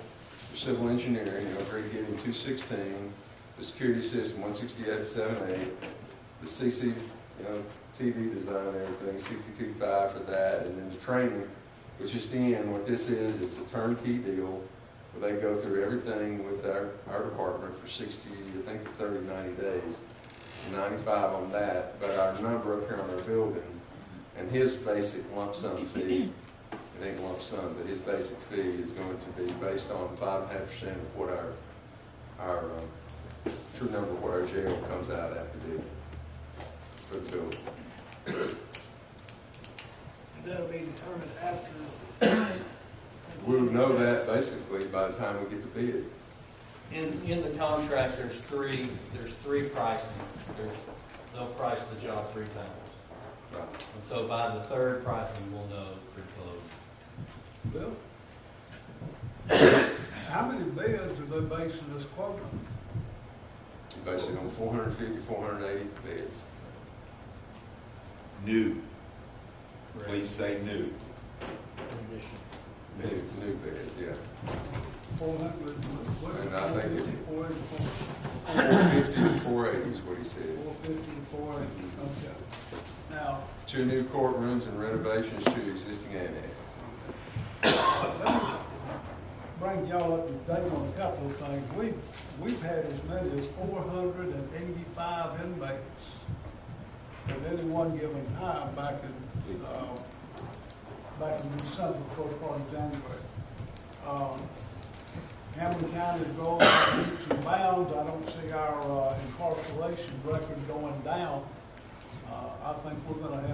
engineering, grade giving 216, the security system 168.78, the CC, TV design and everything, 62.5 for that, and then the training, which is the end. What this is, it's a turnkey deal where they go through everything with our department for 60, I think 30, 90 days, 95 on that, but our number up here on our building, and his basic lump sum fee, it ain't lump sum, but his basic fee is going to be based on 5.5% of what our true number of what our jail comes out after due for the building. That'll be determined after. We'll know that basically by the time we get the bid. In the contract, there's three pricing. They'll price the job 3 times. Right. And so by the third pricing, we'll know they're closed. Well, how many beds are they basing this quote on? Basically on 450, 480 beds. New. Please say new. New beds, yeah. 400, And I think 480, 450 to 480 is what he said. 450 to 480, okay. Now, 2 new courtrooms and renovations to existing annex. let me bring y'all up to date on a couple of things. We've had as many as 485 inmates at any one given time back in December, first part of January. Hamilton County is growing by leaps and bounds. I don't see our incarceration record going down. I think we're gonna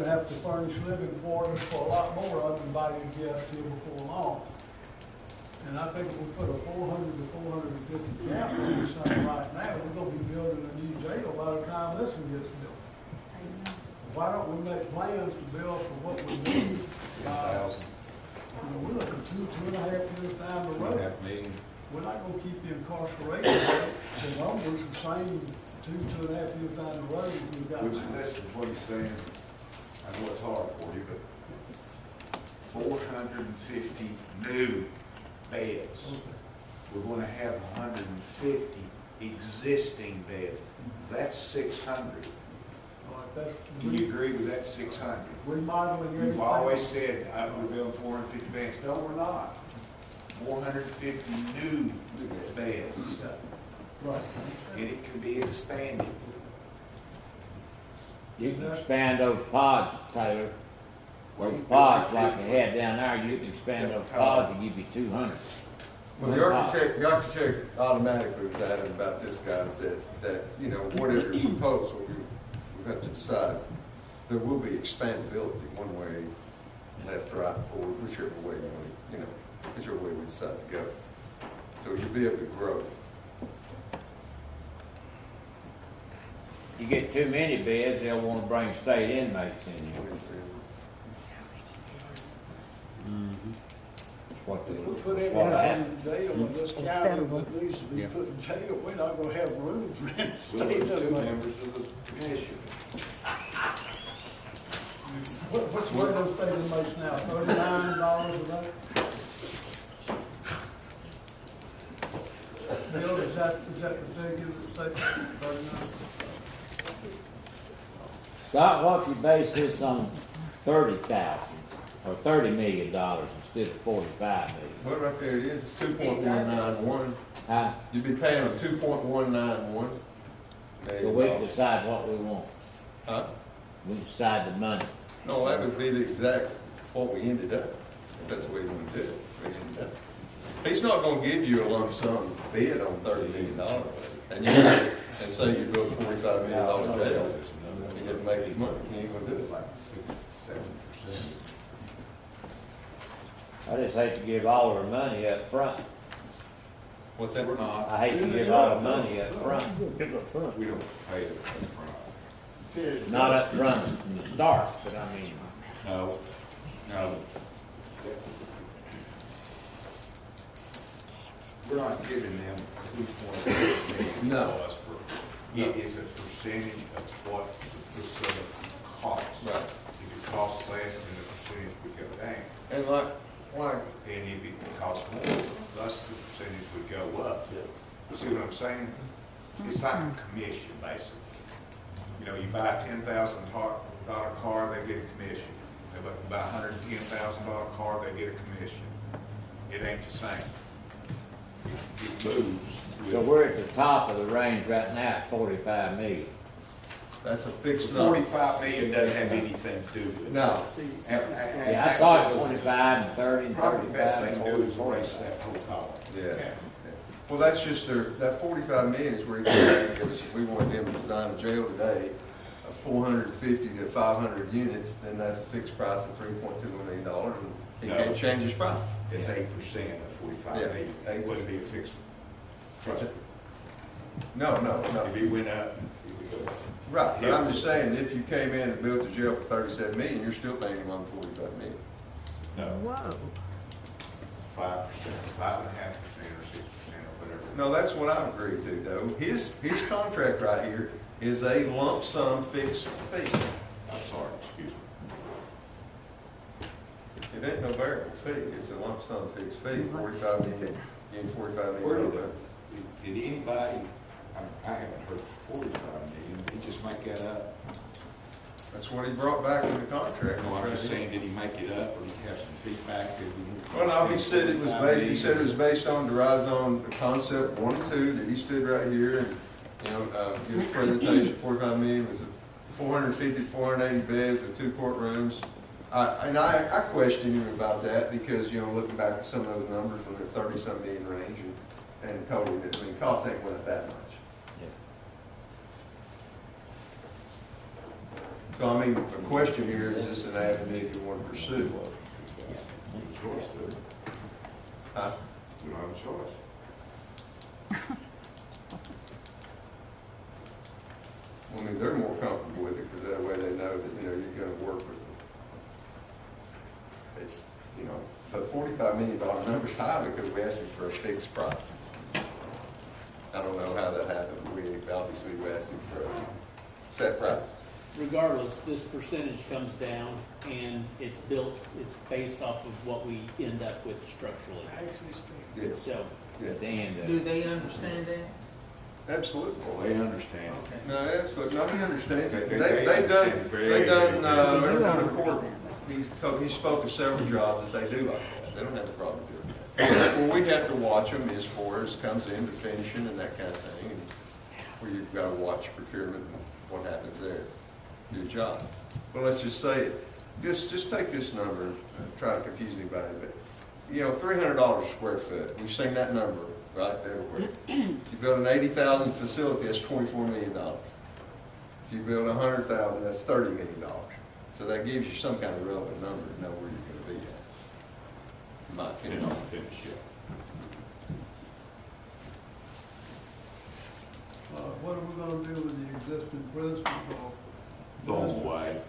have to furnish living quarters for a lot more uninvited guests here before long. And I think if we put a 400 to 450 cap on something right now, we're gonna be building a new jail by the time this one gets built. Why don't we make plans to build for what we need? We're looking 2.5 years down the road. $2.5 million. We're not gonna keep the incarceration rate, the numbers the same 2.5 years down the road. We've got. Which, listen, what he's saying, I know it's hard for you, but 450 new beds. Okay. We're gonna have 150 existing beds. That's 600. All right, that's. Do you agree with that 600? Remodeling everything. You've always said, we're building 450 beds. No, we're not. 450 new beds. Right. And it can be expanded. You can expand those pods, Taylor. Those pods like they had down there, you can expand those pods and give you 200. Well, the architect automatically was adamant about this, guys, that whatever you propose, we have to decide. There will be expandability one way, left, right, forward, whichever way you want, whichever way we decide to go. So you'll be able to grow. You get too many beds, they'll want to bring state inmates in here. That's what If we they, put what everybody happened. in jail in this county that needs to be put in jail, we're not gonna have room for any state Two inmates. members of the commission. What's the rate of state inmates now, $39 a day? Bill, is that the figure that state, 39? Scott, what if you base this on 30,000 or $30 million instead of 45 million? Well, right there it is, it's 2.191. Huh? You'd be paying them 2.191. So we can decide what we want. Huh? We decide the money. No, that would be the exact what we ended up, if that's the way we want to do it. We ended up. He's not gonna give you a lump sum bid on $30 million, and you, and say you built $45 million jail. He didn't make his money, he ain't gonna do it. Like 6-7%. I just hate to give all our money up front. What's that? We're not, I hate to give all the money up front, we don't pay it upfront. not up front from the start, but I mean, No, no. We're not giving them 2.8 million No. dollars for, it is a percentage of what the facility costs. Right. If it costs less, then the percentage would go down. And like, And if it costs more, thus the percentage would go up. See what I'm saying? It's like a commission, basically. You know, you buy a $10,000 car, they get a commission. If you buy a $110,000 car, they get a commission. It ain't the same. It moves. so we're at the top of the range right now at 45 million. that's a fixed number. 45 million doesn't have anything to do with it. No, Yeah, I saw it 25 and 30 and Probably the best 35 thing and to do is 40. erase that whole column. yeah. Well, that's just that 45 million is where he came give us, we wanted them to design a jail today of 450 to 500 units, then that's a fixed price of $3.2 million, and he can't change his price. It's 8% of 45 Yeah. million. It wouldn't be a fixed price. No. If it went up, it would go up. Right, but I'm just saying, if you came in and built a jail for 37 million, you're still paying him on 45 million. No, Whoa. 5%, 5.5% or 6% or whatever. No, that's what I've agreed to, though. His contract right here is a lump sum fixed fee. I'm sorry, excuse me. It ain't no variable fee, it's a lump sum fixed fee, 45 million, you need 45 Where million. did anybody, I haven't heard 45 million, did he just make that up? That's what he brought back in the contract. No, I'm just saying, did he make it up, or did he have some feedback? Well, no, he said it was based on, derives on the concept 1 and 2, that he stood right here and, you know, his presentation, 45 million was 450 to 480 beds with 2 courtrooms. I questioned him about that because, you know, looking back at some of those numbers from the 30-some million range and told him that, I mean, cost ain't went up that much. So, I mean, the question here, is this an avenue you want to pursue? Choice to, Huh? we don't have a choice. I mean, they're more comfortable with it because that way they know that, you know, you're gonna work with them. It's, you know, but $45 million number's high because we asked him for a fixed price. I don't know how that happened. We asked him for a set price. Regardless, this percentage comes down and it's built, it's based off of what we end up with structurally. Yes. So, At the end of Do it. they understand that? Absolutely. Well, they understand. Okay. No, absolutely. No, he understands it. They They've understand done, it very, they've done, very they're doing a court, he spoke of several jobs that they do like that. They don't have a problem doing that. Where we have to watch them is for as comes into finishing and that kind of thing, and where you've got to watch procurement and what happens there. Do your job. Well, let's just say it. Just take this number and try to confuse anybody, but, you know, $300 a square foot. We've seen that number, right, everywhere. If you build an 80,000 facility, that's $24 million. If you build 100,000, that's $30 million. So that gives you some kind of relevant number to know where you're going to be at. In my opinion. It's not finished yet. What are we gonna do with the existing principal? Throw them away.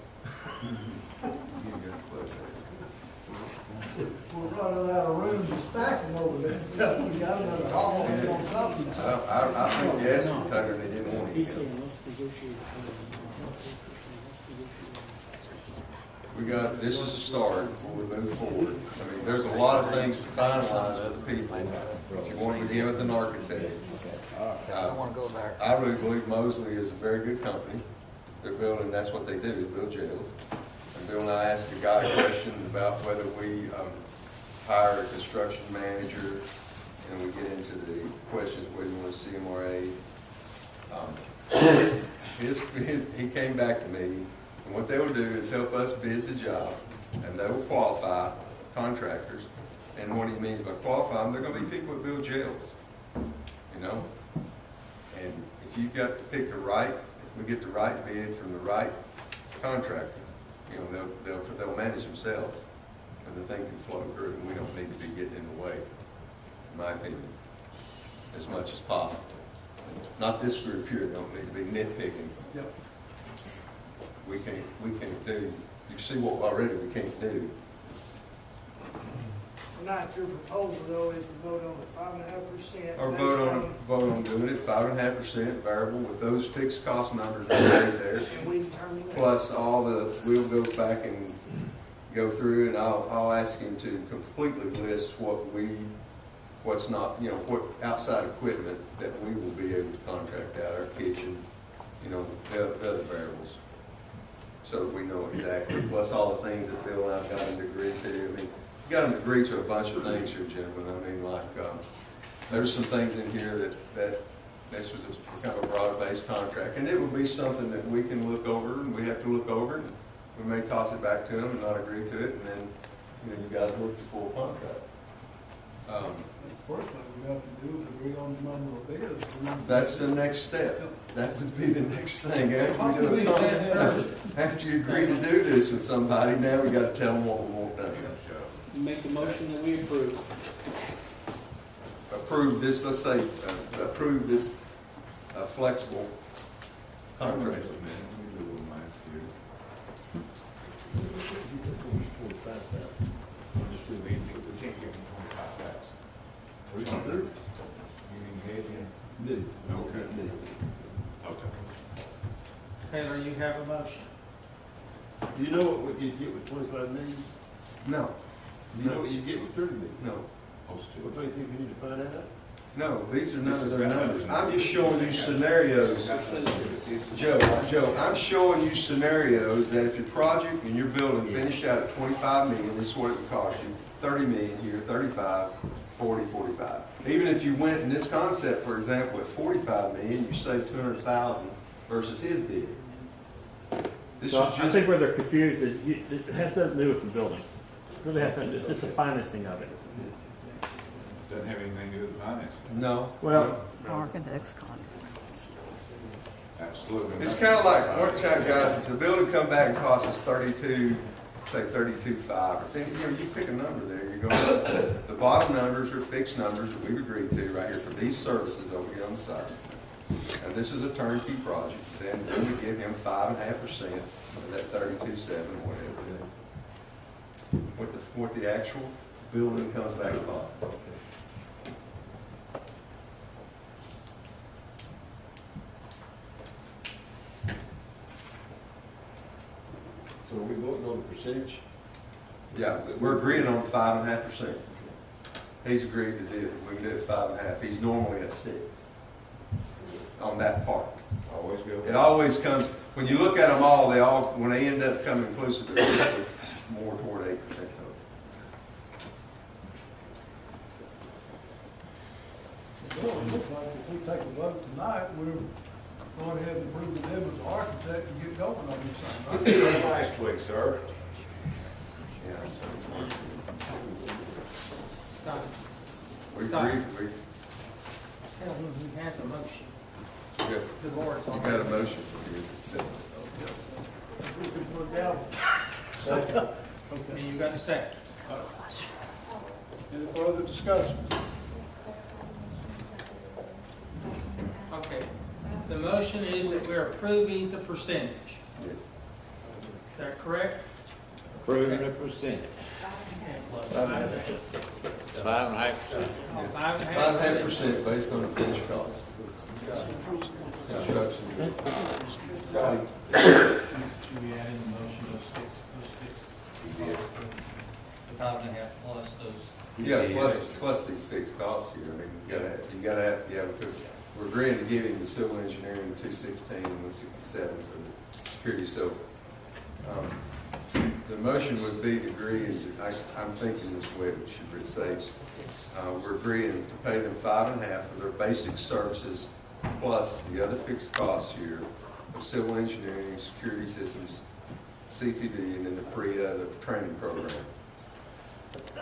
We're running out of room to stack them over there. We got another hall on something. I think you asked them, Tucker, they didn't want he's it. saying, let's negotiate. We got, this is a start before we move forward. I mean, there's a lot of things to finalize with the people. If you want to begin with an architect. I want to go there. I really believe Mosley is a very good company. They're building, that's what they do, is build jails. And Bill and I asked a guy a question about whether we hire a construction manager, and we get into the questions whether you want a CMRA. He came back to me, and what they will do is help us bid the job, and they will qualify contractors. And what he means by qualifying, they're gonna be people that build jails, you know? And if you've got to pick the right, if we get the right bid from the right contractor, you know, they'll manage themselves, and the thing can flow through, and we don't need to be getting in the way, in my opinion, as much as possible. Not this group here, don't need to be nitpicking. Yep. We can't do, you see what already we can't do. Tonight, your proposal though is to vote on the 5.5%. Or vote on doing it 5.5% variable with those fixed cost numbers right there. And we determine that. Plus all we'll go back and go through, and I'll ask him to completely list what's not, you know, what outside equipment that we will be able to contract out, our kitchen, you know, the other variables, so that we know exactly, plus all the things that Bill and I've got him to agree to. I mean, got him to agree to a bunch of things here, gentlemen. I mean, like, there's some things in here that this was a kind of a broad-based contract, and it will be something that we can look over, and we have to look over, and we may toss it back to them and not agree to it, and then, you know, you guys work the full contract. The first thing we have to do is agree on the number of bids. That's the next step. That would be the next thing. After you agree to do this with somebody, now we gotta tell them what we want done. You make the motion that we approve. Approve this, let's say, approve this flexible contract. Taylor, you have a motion. Do you know what you get with 25 million? No. Do you know what you get with 30 million? No. What do you think we need to find out? No, these are none of their numbers. I'm just showing you scenarios. Joe, I'm showing you scenarios that if your project and your building finished out at 25 million, this is what it would cost you. 30 million here, 35, 40, 45. Even if you went in this concept, for example, at 45 million, you save 200,000 versus his bid. This So is I just, think where they're confused is, it has nothing to do with the building. Really has nothing, it's just the financing of it. Doesn't have anything to do with financing. no. Well, Architect's contract. Absolutely. It's kind of like, one time, guys, if the building come back and costs us 32, say 32.5, or then, you know, you pick a number there, you're going, the bottom numbers are fixed numbers that we've agreed to right here for these services over here on the side. And this is a turnkey project, then we would give him 5.5% of that 32.7, whatever. What the actual building comes back to cost. So are we voting on the percentage? Yeah, we're agreeing on 5.5%. He's agreed to do it, we can do it 5.5, he's normally at 6 on that part. Always go. It always comes, when you look at them all, they all, when they end up coming closer to more toward 8% total. Well, it looks like if we take a vote tonight, we'll go ahead and approve them as architect and get going on this thing, right? Last week, sir. Yeah. Scott, We agreed, tell him he has a motion. yeah, The board's you on. got a motion for you to accept. If we can put down. And you got a second. Any further discussion? Okay. The motion is that we're approving the percentage. Yes. Is that correct? Approving the percentage. 5.5%. 5.5% based on the finished cost. Construction. The 5.5 plus those. Yeah, plus these fixed costs here, I mean, you gotta have, yeah, because we're agreeing to give him the civil engineering 216 and 167 for the security, so, the motion would be to agree, I'm thinking this way, it should say, we're agreeing to pay them 5.5 for their basic services, plus the other fixed costs here of civil engineering, security systems, CTD and then the training program.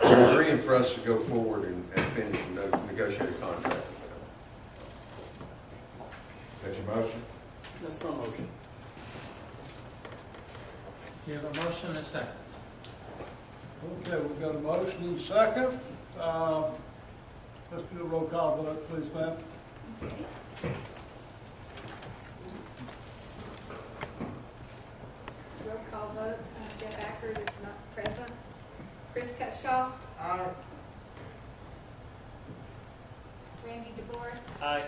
We're agreeing for us to go forward and finish and negotiate a contract with them. That's your motion? That's my motion. You have a motion and a second. Okay, we've got a motion and a second. Let's do a roll call vote, please, ma'am. Roll call vote, Jeff Ackard is not present. Chris Cutshaw. Aye. Randy DeBoer. Aye.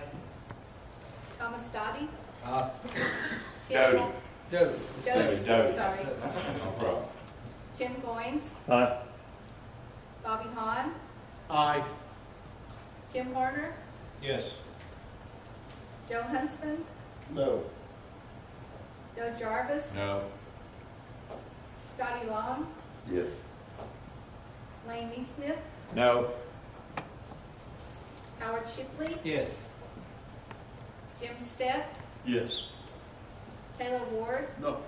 Thomas Dottie. Aye. Tim. Doty. Doty, sorry. No problem. Tim Goins. Aye. Bobby Hahn. Aye. Tim Horner. Yes. Joe Huntsman. No. Doug Jarvis. No. Scotty Long. Yes. Wayne Neesmith. No. Howard Shipley. Yes. Jim Stepp. Yes. Taylor Ward. No.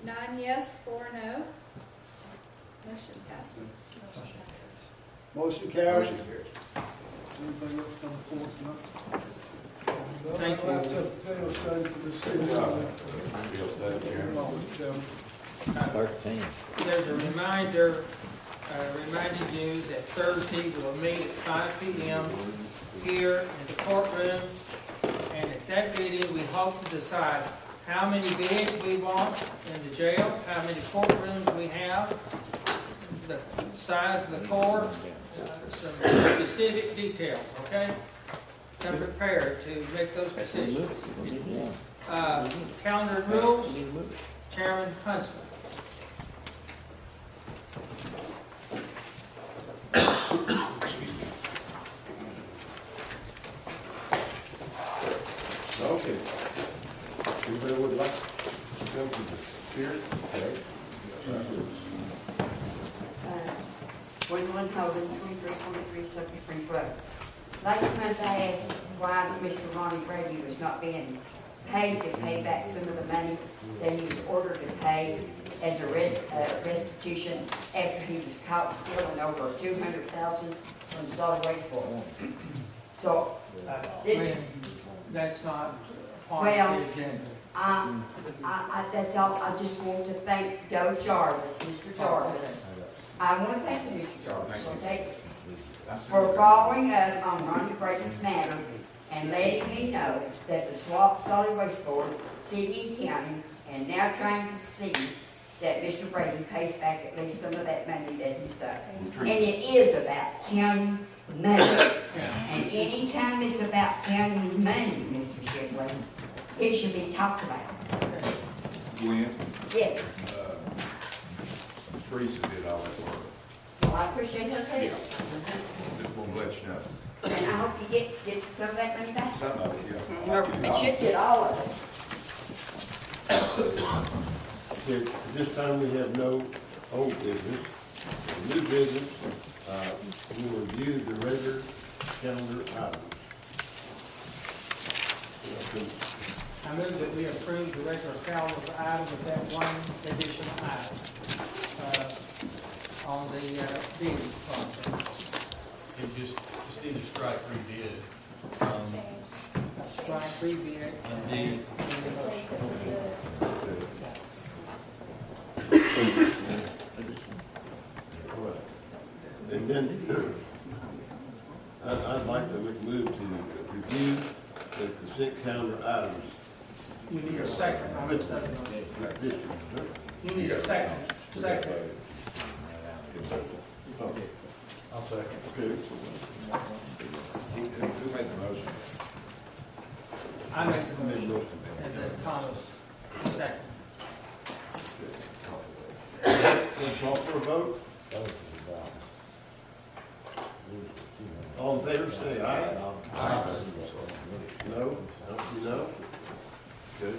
Nine yes, 4 no. Motion passes. Motion carries. Motion carries. Anything else come forward tonight? Thank you. That's a fail study for the city. Bill Stubbs, Chairman. Come on, Chairman. 13. There's a reminder, reminding you that Thursday we'll meet at 5 p.m. here in the courtroom. And at that meeting, we hope to decide how many beds we want in the jail, how many courtrooms we have, the size of the court, some specific details, okay? Come prepared to make those decisions. Calendar and rules, Chairman Huntsman. Okay. Anybody would like to come to the spirit? Okay. 21 Holden, 2343 Sucker Springs Road. Last month I asked why Mr. Ronnie Brady was not being paid to pay back some of the money that he was ordered to pay as a restitution after he was caught stealing over $200,000 from solid waste board. So, this, That's not on Well, the agenda. that's all, I just want to thank Joe Jarvis, Mr. Jarvis. I want to thank you, Mr. Jarvis, okay, for following up on Ronnie Brady's matter and letting me know that the solid waste board, city and county, and now trying to see that Mr. Brady pays back at least some of that money that he's done. And it is about county money. And anytime it's about county money, Mr. Shipley, it should be talked about. Gwen, Yes, Teresa did all that work. well, I appreciate her help. Just want to let you know. And I hope you get some of that money back. Some of it, yeah. You should get all of it. Okay, at this time, we have no old business. New business, we will review the regular calendar items. I move that we approve the regular calendar item with that one additional item on the bidding process. You just need to strike rebid. Strike rebid. Indeed. All right. And then, I'd like to move to review the consent calendar items. You need a second on this. With this one, You need a second. Second. Okay. I'll second. Good. Who made the motion? I make the motion. And then Thomas, second. Let's call for a vote. All in favor, say aye. Aye. No? Don't see no? Good.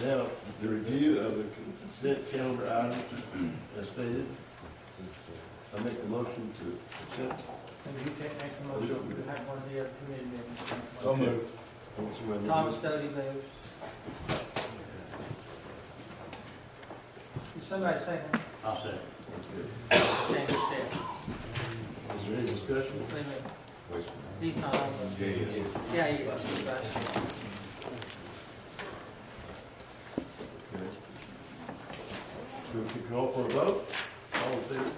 Now, the review of the consent calendar items as stated. I make the motion to accept. And you can't make the motion, you have one of the other committee members. So moved. Thomas Doty moves. Did somebody second? I'll say. James Step. Is there any discussion? Wait a minute, Wait. he's not on the. Yeah, yeah. Yeah, he is. He's right. Okay. Do we call for a vote? All in favor?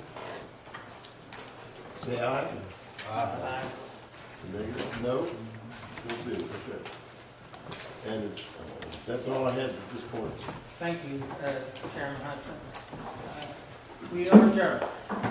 Say aye. Aye. Negative? No? We'll do, okay. And that's all I have at this point. Thank you, Chairman Hudson. We are adjourned.